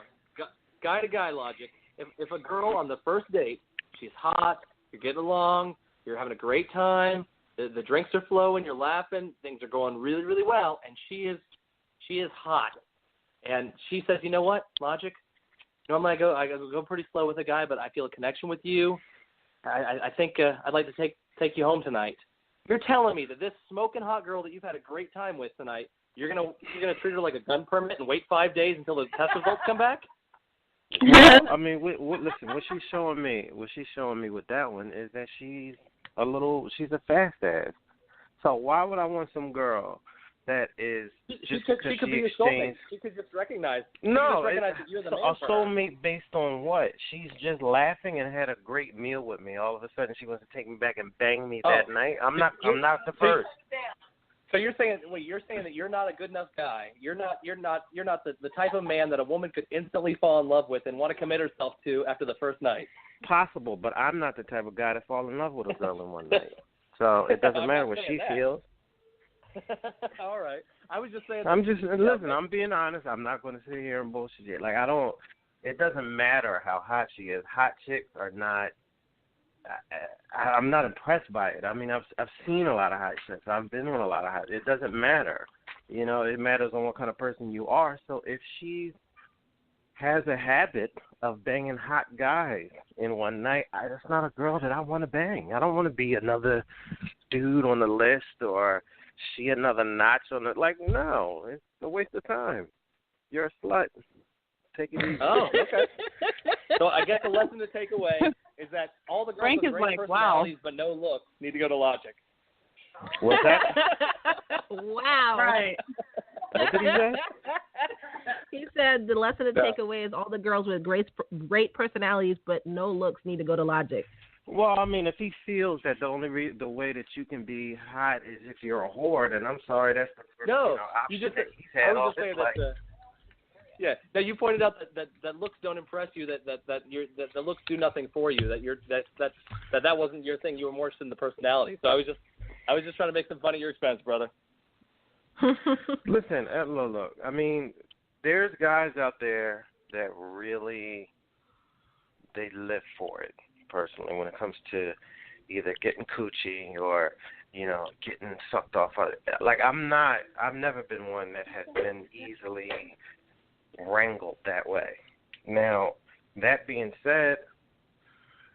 Speaker 9: Guy to guy logic. If a girl on the first date, she's hot, you're getting along, you're having a great time, the drinks are flowing, you're laughing, things are going really, really well, and she is hot, and she says, you know what, Logic? Normally I go pretty slow with a guy, but I feel a connection with you. I think I'd like to take you home tonight. You're telling me that this smoking hot girl that you've had a great time with tonight, you're gonna treat her like a gun permit and wait 5 days until the test results come back?
Speaker 3: I mean, listen. What she's showing me with that one is that she's a fast ass. So why would I want some girl that is just
Speaker 9: she could be your soulmate. She could just recognize.
Speaker 3: No,
Speaker 9: that you're the man
Speaker 3: a
Speaker 9: for her.
Speaker 3: soulmate based on what? She's just laughing and had a great meal with me. All of a sudden, she wants to take me back and bang me that night. I'm not the first.
Speaker 9: So you're saying that you're not a good enough guy. You're not the type of man that a woman could instantly fall in love with and want to commit herself to after the first night.
Speaker 3: Possible, but I'm not the type of guy to fall in love with a girl in one night. So it doesn't matter what she feels.
Speaker 9: All right. I was just saying.
Speaker 3: Listen. I'm being honest. I'm not going to sit here and bullshit it. Like it doesn't matter how hot she is. Hot chicks are not. I'm not impressed by it. I mean, I've seen a lot of hot chicks. I've been with a lot of hot. It doesn't matter. You know, it matters on what kind of person you are. So if she has a habit of banging hot guys in one night, that's not a girl that I want to bang. I don't want to be another dude on the list or she another notch on it. Like, no, it's a waste of time. You're a slut. Take it easy.
Speaker 9: Oh, okay. So I guess the lesson to take away is that all the girls
Speaker 2: Frank
Speaker 9: with
Speaker 2: is
Speaker 9: great
Speaker 2: like,
Speaker 9: personalities but no looks need to go to Logic.
Speaker 3: What's that?
Speaker 1: Wow.
Speaker 2: Right.
Speaker 3: What did he say?
Speaker 1: He said the lesson to take away is all the girls with great personalities but no looks need to go to Logic.
Speaker 3: Well, I mean, if he feels that the way that you can be hot is if you're a whore, then I'm sorry, that's the first option that he's had all his life.
Speaker 9: Yeah. Now you pointed out that looks don't impress you. That the looks do nothing for you. That wasn't your thing. You were more interested in the personality. So I was just trying to make some fun at your expense, brother.
Speaker 3: Listen, look. I mean, there's guys out there that really they live for it. Personally, when it comes to either getting coochie or getting sucked off. Like I've never been one that has been easily wrangled that way. Now, that being said,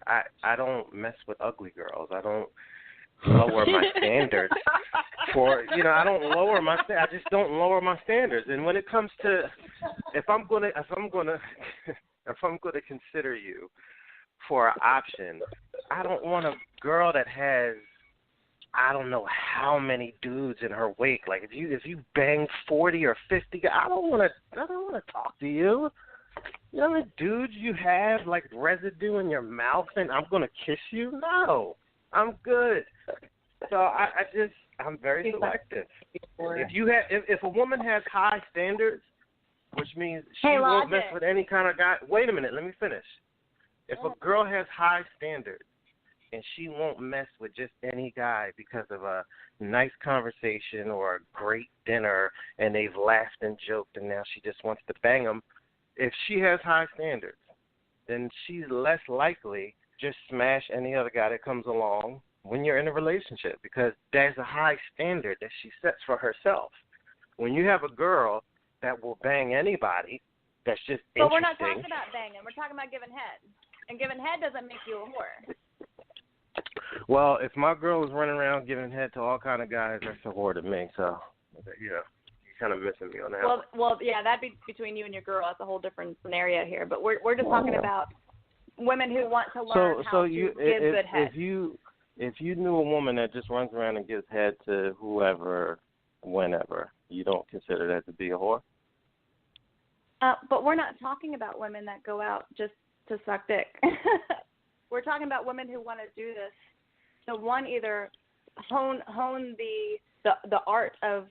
Speaker 3: I don't mess with ugly girls. I don't lower my standards I don't lower my I just don't lower my standards. And when it comes to if I'm gonna consider you for an option, I don't want a girl that has I don't know how many dudes in her wake. Like if you bang 40 or 50, I don't want to talk to you. You know how many dudes you have like residue in your mouth and I'm gonna kiss you? No, I'm good. So I'm very selective. If a woman has high standards, which means she won't mess with any kind of guy. Wait a minute, let me finish. If a girl has high standards and she won't mess with just any guy because of a nice conversation or a great dinner and they've laughed and joked and now she just wants to bang them, if she has high standards, then she's less likely just smash any other guy that comes along when you're in a relationship because there's a high standard that she sets for herself. When you have a girl that will bang anybody, that's just interesting.
Speaker 6: But we're not talking about banging. We're talking about giving head. And giving head doesn't make you a whore.
Speaker 3: Well, if my girl is running around giving head to all kind of guys, that's a whore to me. So, you're kind of missing me on that.
Speaker 6: Well, yeah, that'd be between you and your girl. That's a whole different scenario here. But we're just talking about women who want to learn how to give good head.
Speaker 3: If you knew a woman that just runs around and gives head to whoever, whenever, you don't consider that to be a whore?
Speaker 6: But we're not talking about women that go out just to suck dick. We're talking about women who want to do this. So one, either hone the art of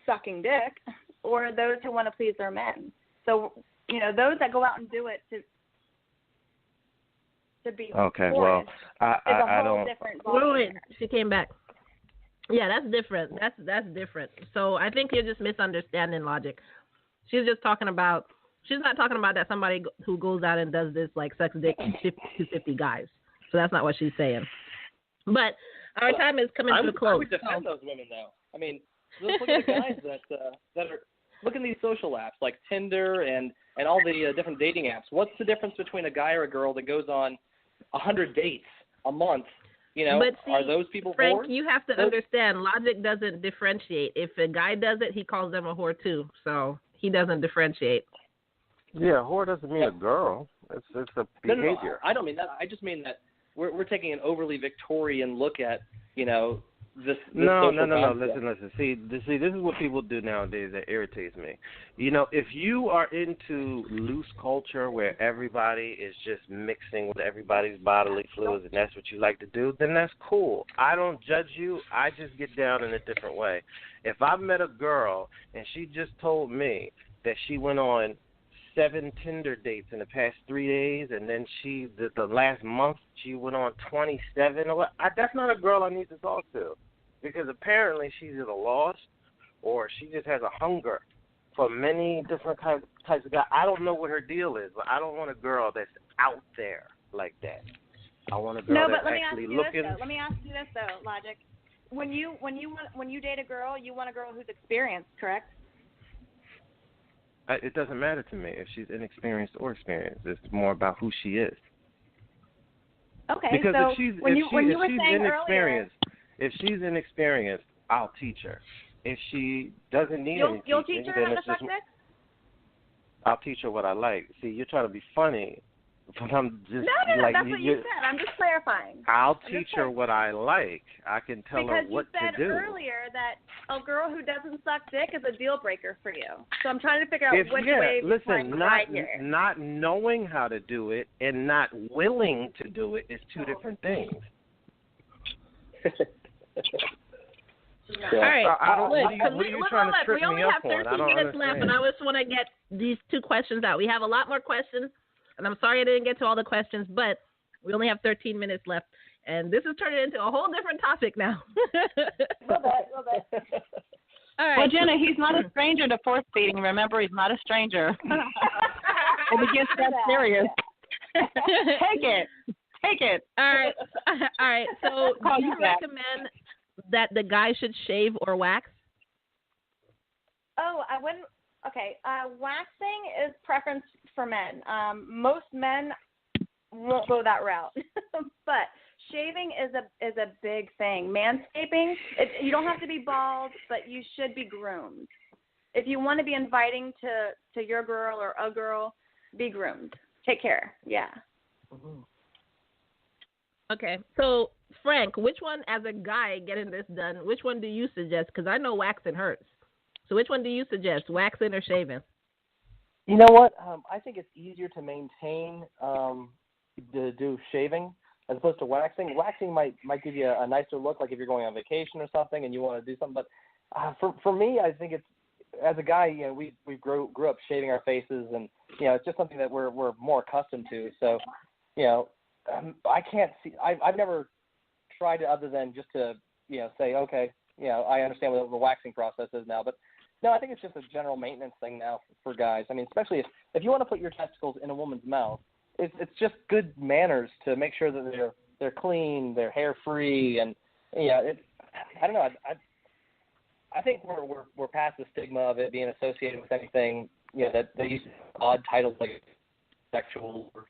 Speaker 6: sucking dick, or those who want to please their men. So those that go out and do it to be
Speaker 3: okay. Well, I don't.
Speaker 1: Wait, she came back. Yeah, that's different. That's different. So I think you're just misunderstanding Logic. She's just talking about. She's not talking about that somebody who goes out and does this like sex dick to 50 guys. So that's not what she's saying. But our time is coming to a close.
Speaker 9: I would defend those women, though. I mean, look at the guys that are look at these social apps like Tinder and all the different dating apps. What's the difference between a guy or a girl that goes on 100 dates a month?
Speaker 1: But see,
Speaker 9: are those people
Speaker 1: Frank,
Speaker 9: whores?
Speaker 1: you have to understand, Logic doesn't differentiate. If a guy does it, he calls them a whore too. So he doesn't differentiate.
Speaker 3: Yeah, whore doesn't mean a girl. It's a behavior.
Speaker 9: No, I don't mean that. I just mean that we're taking an overly Victorian look at,
Speaker 3: No.
Speaker 9: concept.
Speaker 3: Listen. See, this is what people do nowadays that irritates me. You know, if you are into loose culture where everybody is just mixing with everybody's bodily fluids and that's what you like to do, then that's cool. I don't judge you. I just get down in a different way. If I met a girl and she just told me that she went on 7 Tinder dates in the past 3 days, and then the last month she went on 27. That's not a girl I need to talk to, because apparently she's either lost or she just has a hunger for many different types of guys. I don't know what her deal is, but I don't want a girl that's out there like that. I want a girl that's actually looking.
Speaker 6: Let me ask you this though, Logic. When you date a girl, you want a girl who's experienced, correct?
Speaker 3: It doesn't matter to me if she's inexperienced or experienced. It's more about who she is.
Speaker 6: Okay,
Speaker 3: because
Speaker 6: so
Speaker 3: if she's inexperienced, I'll teach her. If she doesn't need any
Speaker 6: you'll
Speaker 3: teaching,
Speaker 6: teach her
Speaker 3: then
Speaker 6: how to
Speaker 3: it's just,
Speaker 6: suck dick?
Speaker 3: I'll teach her what I like. See, you're trying to be funny, but I'm just
Speaker 6: No,
Speaker 3: like
Speaker 6: that's what you said. I'm just clarifying.
Speaker 3: I'll teach her what I like. I can tell her what to do.
Speaker 6: Because you said earlier that a girl who doesn't suck dick is a deal breaker for you. So I'm trying to figure out which way you're trying to ride here.
Speaker 3: Not knowing how to do it and not willing to do it is two different things.
Speaker 1: All right.
Speaker 3: What are you trying to trip
Speaker 1: we only
Speaker 3: me up
Speaker 1: have 13
Speaker 3: on?
Speaker 1: minutes left, and I just want to get these 2 questions out. We have a lot more questions, and I'm sorry I didn't get to all the questions, but we only have 13 minutes left, and this is turning into a whole different topic now.
Speaker 6: Little bit.
Speaker 1: All right.
Speaker 2: Well, Jenna, he's not a stranger to force feeding. Remember, he's not a stranger. If it gets that serious, take it.
Speaker 1: All right. So, do you recommend that the guy should shave or wax?
Speaker 6: Oh, I wouldn't. Okay, waxing is preference for men. Most men won't go that route, but shaving is a big thing. Manscaping, you don't have to be bald, but you should be groomed. If you want to be inviting to your girl or a girl, be groomed. Take care. Yeah.
Speaker 1: Mm-hmm. Okay, so Frank, which one, as a guy getting this done, which one do you suggest? Because I know waxing hurts. So which one do you suggest, waxing or shaving?
Speaker 9: You know what? I think it's easier to maintain to do shaving as opposed to waxing. Waxing might give you a nicer look, like if you're going on vacation or something and you want to do something. But for me, I think it's, as a guy, you know, we grew up shaving our faces, and you know, it's just something that we're more accustomed to. So, you know, I can't see. I've never tried it other than just to, you know, say, okay, you know, I understand what the waxing process is now, but no, I think it's just a general maintenance thing now for guys. I mean, especially if you want to put your testicles in a woman's mouth, it's just good manners to make sure that they're clean, they're hair free, and you know, I don't know. I think we're past the stigma of it being associated with anything, you know, that they use odd titles like sexual, or,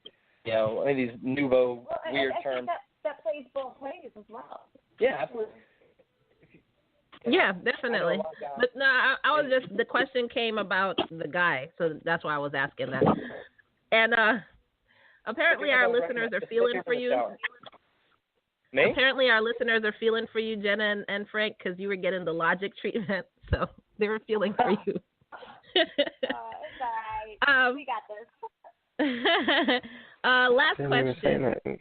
Speaker 9: you know, any of these nouveau weird terms.
Speaker 6: That plays both ways as well.
Speaker 9: Yeah, absolutely.
Speaker 1: Yeah, definitely. But no, I was just, the question came about the guy, so that's why I was asking that. And apparently our listeners are feeling for you.
Speaker 9: Me?
Speaker 1: Apparently our listeners are feeling for you, Jenna and Frank, because you were getting the Logic treatment, so they were feeling for you.
Speaker 6: It's all right. We got this.
Speaker 1: Last question.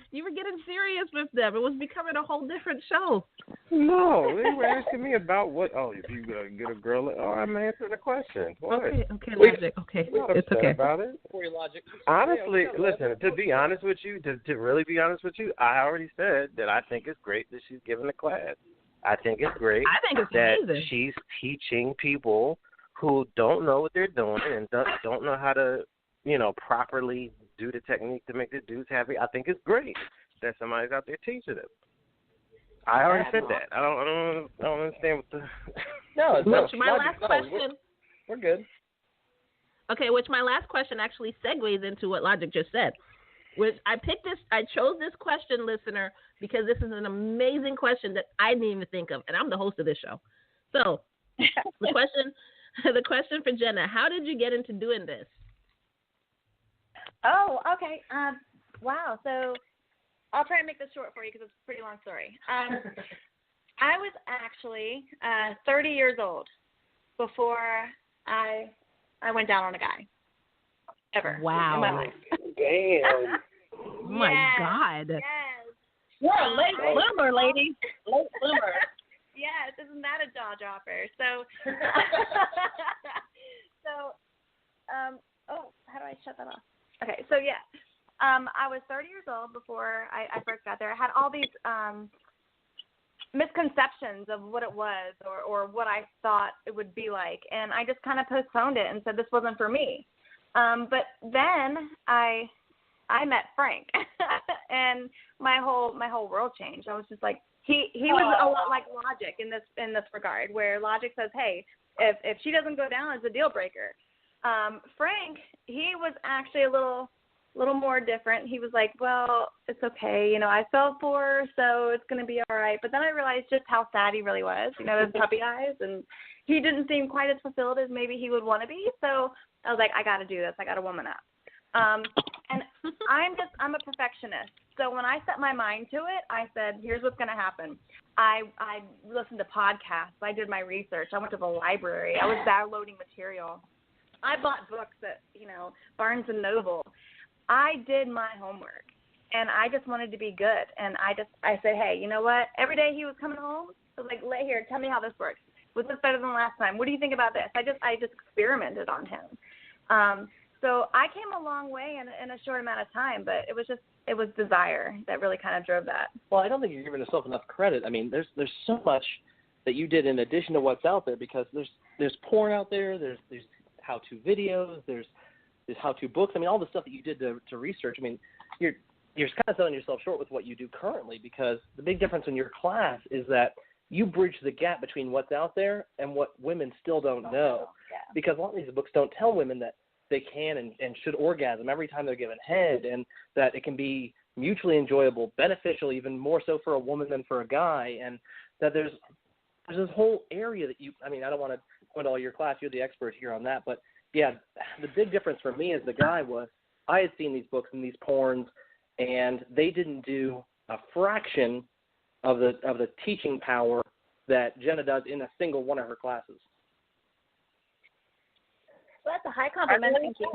Speaker 1: You were getting serious with them. It was becoming a whole different show.
Speaker 3: No, they were asking me about what. Oh, if you get a girl, I'm answering the question. What?
Speaker 1: Okay, Logic. Okay, it's okay.
Speaker 3: About it.
Speaker 9: Logic.
Speaker 3: Honestly, listen. To be honest with you, to really be honest with you, I already said that I think it's great that she's giving a class. I think it's great.
Speaker 1: I think it's
Speaker 3: that
Speaker 1: amazing.
Speaker 3: She's teaching people who don't know what they're doing and don't know how to, you know, properly do the technique to make the dudes happy. I think it's great that somebody's out there teaching them. I already said that. I don't understand what the.
Speaker 9: No,
Speaker 1: my last question.
Speaker 9: We're good.
Speaker 1: Okay, which my last question actually segues into what Logic just said. Which I chose this question, listener, because this is an amazing question that I didn't even think of, and I'm the host of this show. So, the question for Jenna: how did you get into doing this?
Speaker 6: Oh, okay. Wow. So I'll try and make this short for you because it's a pretty long story. I was actually 30 years old before I went down on a guy. Ever.
Speaker 1: Wow.
Speaker 6: In my life.
Speaker 4: Damn.
Speaker 1: Oh my God.
Speaker 6: Yes.
Speaker 2: You're a late bloomer, lady. Late bloomer.
Speaker 6: Yes, isn't that a jaw dropper? So, how do I shut that off? Okay, so yeah, I was 30 years old before I first got there. I had all these misconceptions of what it was or what I thought it would be like, and I just kind of postponed it and said this wasn't for me. But then I met Frank, and my whole world changed. I was just like, he was a lot like Logic in this regard, where Logic says, hey, if she doesn't go down, it's a deal breaker. Frank, he was actually a little more different. He was like, well, it's okay, I fell for her, so it's going to be all right. But then I realized just how sad he really was, those puppy eyes, and he didn't seem quite as fulfilled as maybe he would want to be. So I was like, I got to do this. I got to woman up. And I'm a perfectionist. So when I set my mind to it, I said, here's what's going to happen. I listened to podcasts. I did my research. I went to the library. I was downloading material. I bought books at, Barnes & Noble. I did my homework, and I just wanted to be good. And I said, hey, you know what? Every day he was coming home, I was like, here, tell me how this works. Was this better than last time? What do you think about this? I just experimented on him. So I came a long way in a short amount of time, but it was desire that really kind of drove that.
Speaker 9: Well, I don't think you're giving yourself enough credit. I mean, there's so much that you did in addition to what's out there, because there's porn out there, there's how-to videos, there's how-to books. I mean, all the stuff that you did to research. I mean, you're kind of selling yourself short with what you do currently, because the big difference in your class is that you bridge the gap between what's out there and what women still don't know.
Speaker 6: Yeah.
Speaker 9: Because a lot of these books don't tell women that they can and should orgasm every time they're given head, and that it can be mutually enjoyable, beneficial, even more so for a woman than for a guy, and that there's this whole area that I don't want to go into all your class, you're the expert here on that, but yeah, the big difference for me as the guy was I had seen these books and these porns, and they didn't do a fraction of the teaching power that Jenna does in a single one of her classes.
Speaker 6: Well, that's a high compliment. Thank you.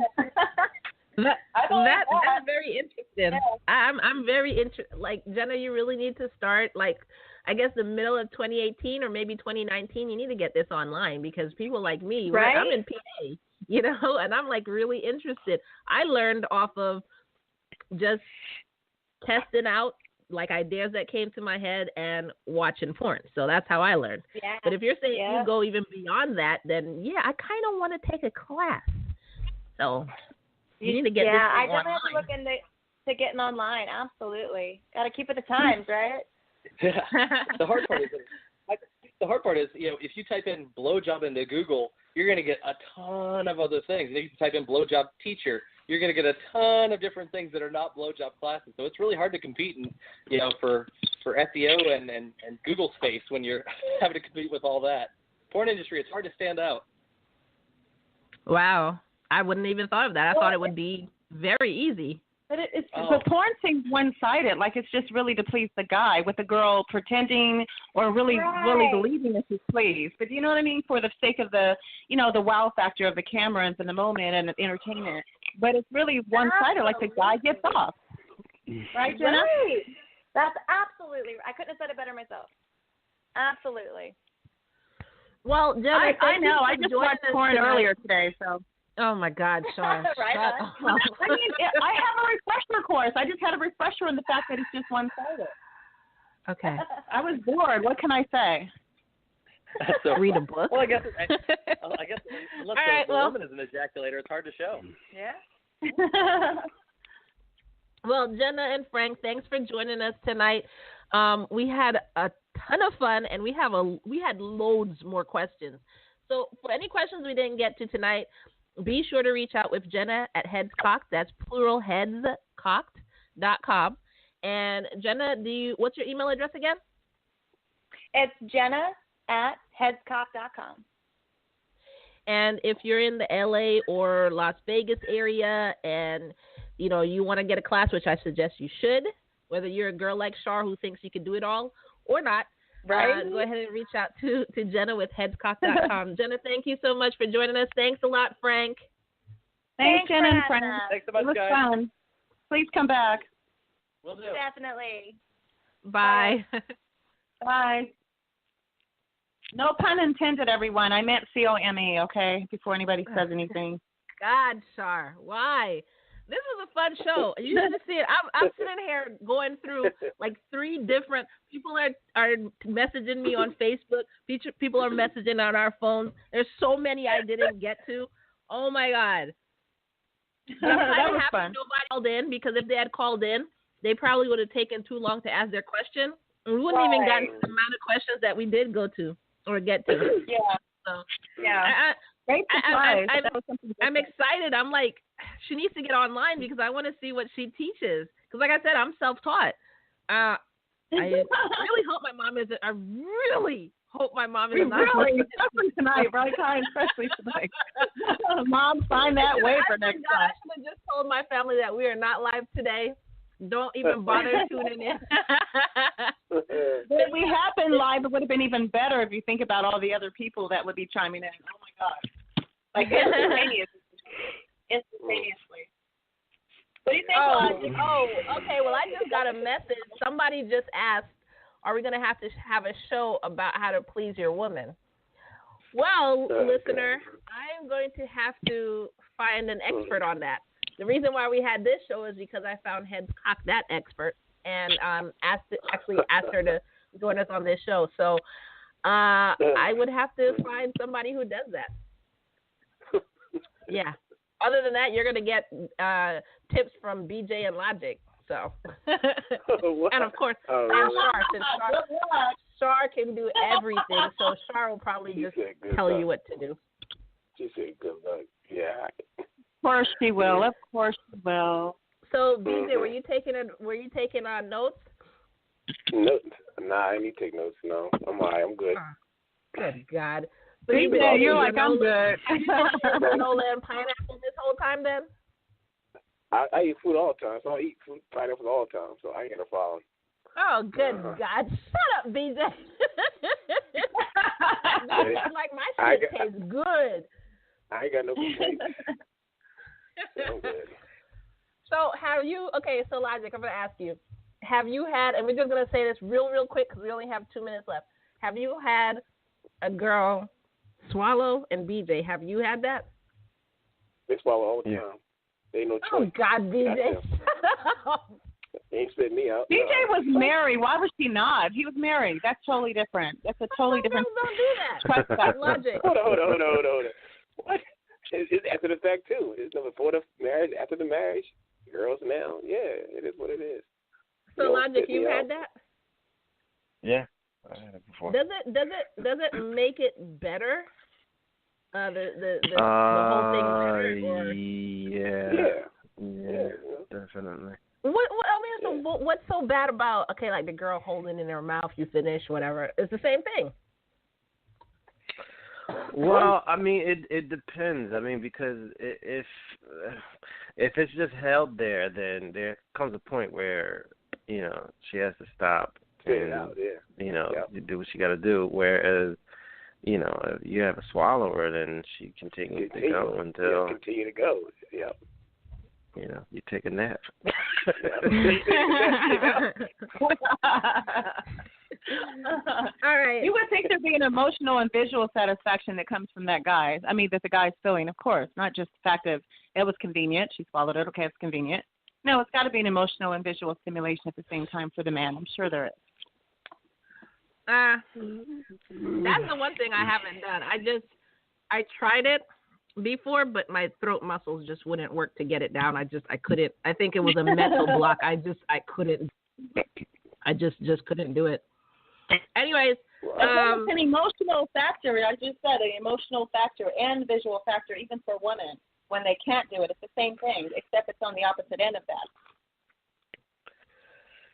Speaker 1: That's very interesting. I'm very interested. Like, Jenna, you really need to start, like, I guess the middle of 2018 or maybe 2019. You need to get this online, because people like me,
Speaker 6: right?
Speaker 1: I'm in PA, and I'm like really interested. I learned off of just testing out like ideas that came to my head and watching porn. So that's how I learned.
Speaker 6: Yeah.
Speaker 1: But if you're saying you go even beyond that, then yeah, I kind of want to take a class. So you need to get this
Speaker 6: I
Speaker 1: online.
Speaker 6: definitely have to look into getting online. Absolutely. Got to keep with the times, right?
Speaker 9: Yeah. The hard part is, if you type in blowjob into Google, you're going to get a ton of other things. And if you type in blowjob teacher, you're going to get a ton of different things that are not blowjob classes. So it's really hard to compete for SEO and Google space when you're having to compete with all that. Porn industry, it's hard to stand out.
Speaker 1: Wow. I wouldn't even thought of that. I thought it would be very easy.
Speaker 2: But but porn seems one-sided. Like, it's just really to please the guy, with the girl pretending or really believing that she's pleased. But you know what I mean? For the sake of the wow factor of the cameras and the moment and the entertainment. But it's really one-sided. Like, the guy gets off. Right, Jenna?
Speaker 6: Right. That's absolutely right. I couldn't have said it better myself. Absolutely.
Speaker 1: Well, Jenna,
Speaker 2: I know. I just watched porn earlier today, so.
Speaker 1: Oh, my God, Sean.
Speaker 6: Right on.
Speaker 2: I mean, I have a refresher course. I just had a refresher on the fact that it's just one-sided.
Speaker 1: Okay.
Speaker 2: I was bored. What can I say?
Speaker 9: So,
Speaker 1: read a book.
Speaker 9: Well, I guess unless the woman is an ejaculator, it's hard to show.
Speaker 6: Yeah.
Speaker 1: Well, Jenna and Frank, thanks for joining us tonight. We had a ton of fun, and we had loads more questions. So for any questions we didn't get to tonight, be sure to reach out with Jenna at Headscocked. That's plural, headscocked.com. And Jenna, what's your email address again?
Speaker 6: It's Jenna at headscocked.com.
Speaker 1: And if you're in the LA or Las Vegas area and you want to get a class, which I suggest you should, whether you're a girl like Shar who thinks you can do it all or not.
Speaker 6: Right.
Speaker 1: Go ahead and reach out to Jenna with headscock.com. Jenna, thank you so much for joining us. Thanks a lot, Frank.
Speaker 2: Thanks, Jenna and Frank.
Speaker 9: Thanks so much,
Speaker 2: It was
Speaker 9: guys.
Speaker 2: fun. Please come back.
Speaker 9: Will do.
Speaker 6: Definitely.
Speaker 1: Bye.
Speaker 2: Bye. No pun intended, everyone. I meant COME, okay? Before anybody says anything.
Speaker 1: God, Shar, why? This was a fun show. You should see it. I'm sitting here going through like 3 different people are messaging me on Facebook. People are messaging on our phones. There's so many I didn't get to. Oh my God. But I'm
Speaker 2: That
Speaker 1: kind of
Speaker 2: was
Speaker 1: happy
Speaker 2: fun.
Speaker 1: nobody called in, because if they had called in, they probably would have taken too long to ask their question. And we wouldn't even gotten to the amount of questions that we did go to or get to.
Speaker 2: Yeah.
Speaker 1: So
Speaker 2: Yeah. Great surprise. That was something
Speaker 1: I'm
Speaker 2: different.
Speaker 1: excited. I'm like, she needs to get online because I want to see what she teaches. Because like I said, I'm self-taught. I really hope my mom isn't. I really hope my mom isn't.
Speaker 2: Really, especially tonight, right, Kai? Especially tonight. Mom, find that way for next
Speaker 1: I
Speaker 2: time.
Speaker 1: should have just told my family that we are not live today. Don't even bother tuning in.
Speaker 2: If we had been live, it would have been even better if you think about all the other people that would be chiming in. Oh, my God. Like instantaneously. What do you think,
Speaker 1: Okay. Well, I just got a message. Somebody just asked, are we going to have a show about how to please your woman? Well, listener, I am going to have to find an expert on that. The reason why we had this show is because I found Headscock, that expert, and asked her to join us on this show. So I would have to find somebody who does that. Yeah. Other than that, you're going to get tips from BJ and Logic. So, and of course, and Shar. Since Shar can do everything, so Shar will probably just tell you what to do.
Speaker 4: She said good luck. Yeah.
Speaker 2: Of course she will. Of course she will.
Speaker 1: So, BJ, were you taking notes?
Speaker 4: Notes? Nah, I didn't take notes. No, I'm all right. I'm good.
Speaker 1: Good God. So
Speaker 2: BJ, you're like, I'm good.
Speaker 1: Granola and pineapple this whole time, then?
Speaker 4: I eat food all the time, so I eat fruit, pineapples all the time, so I ain't got a problem.
Speaker 1: Oh, good God. Shut up, BJ. Like, my shit tastes good.
Speaker 4: I ain't got no complaints. I'm good.
Speaker 1: So, so Logic, I'm going to ask you, have you had, and we're just going to say this real quick because we only have 2 minutes left. Have you had a girl swallow and BJ? Have you had that?
Speaker 4: They swallow all the time. They ain't no choice.
Speaker 1: Oh, God, BJ.
Speaker 4: They ain't spit me out.
Speaker 2: BJ was married. Why was he not? He was married. That's totally different. That's a totally different.
Speaker 1: Don't do that. Logic.
Speaker 4: Hold on. What? It's after the fact, too. It's before the marriage, after the marriage. Girls now, yeah, it is what it is.
Speaker 1: So, Logic, you had that?
Speaker 3: Yeah, I had it before.
Speaker 1: Does it make it better? The whole thing better? Or?
Speaker 3: Yeah, definitely.
Speaker 1: What's so bad about like the girl holding in her mouth, you finish, whatever? It's the same thing.
Speaker 3: Well, I mean, it depends. I mean, because if it's just held there, then there comes a point where she has to stop and you do what she got to do. Whereas if you have a swallower, then she continues to go until
Speaker 4: continue to go. Yeah.
Speaker 3: You take a nap.
Speaker 1: All right.
Speaker 2: You would think there'd be an emotional and visual satisfaction that comes from that guy. I mean, that the guy's feeling, of course, not just the fact of it was convenient. She swallowed it. Okay, it's convenient. No, it's got to be an emotional and visual stimulation at the same time for the man. I'm sure there is.
Speaker 1: That's the one thing I haven't done. I tried it before, but my throat muscles just wouldn't work to get it down. I couldn't. I think it was a mental block. I couldn't. I just couldn't do it. Anyways,
Speaker 2: it's an emotional factor. I just said an emotional factor and visual factor, even for women when they can't do it. It's the same thing, except it's on the opposite end of that.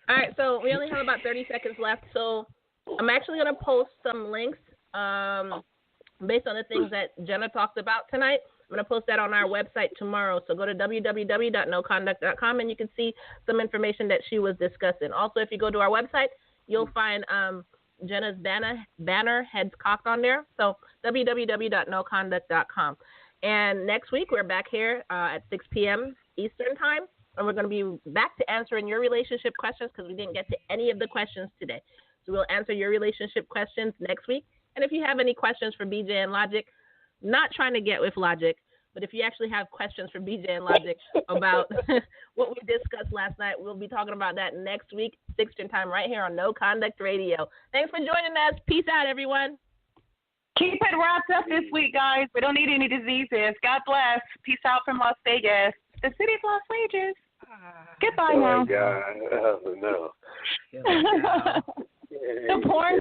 Speaker 1: All right, so we only have about 30 seconds left. So I'm actually going to post some links based on the things that Jenna talked about tonight. I'm going to post that on our website tomorrow. So go to www.noconduct.com and you can see some information that she was discussing. Also, if you go to our website, you'll find Jenna's banner, heads cocked on there. So www.noconduct.com. And next week, we're back here at 6 p.m. Eastern time. And we're going to be back to answering your relationship questions because we didn't get to any of the questions today. So we'll answer your relationship questions next week. And if you have any questions for BJ and Logic, not trying to get with Logic, but if you actually have questions for BJ and Logic about what we discussed last night, we'll be talking about that next week, Eastern time, right here on No Conduct Radio. Thanks for joining us. Peace out, everyone.
Speaker 2: Keep it wrapped up this week, guys. We don't need any diseases. God bless. Peace out from Las Vegas, the city of Las Vegas. Goodbye now.
Speaker 4: Oh, my God. Oh, no.
Speaker 2: The porn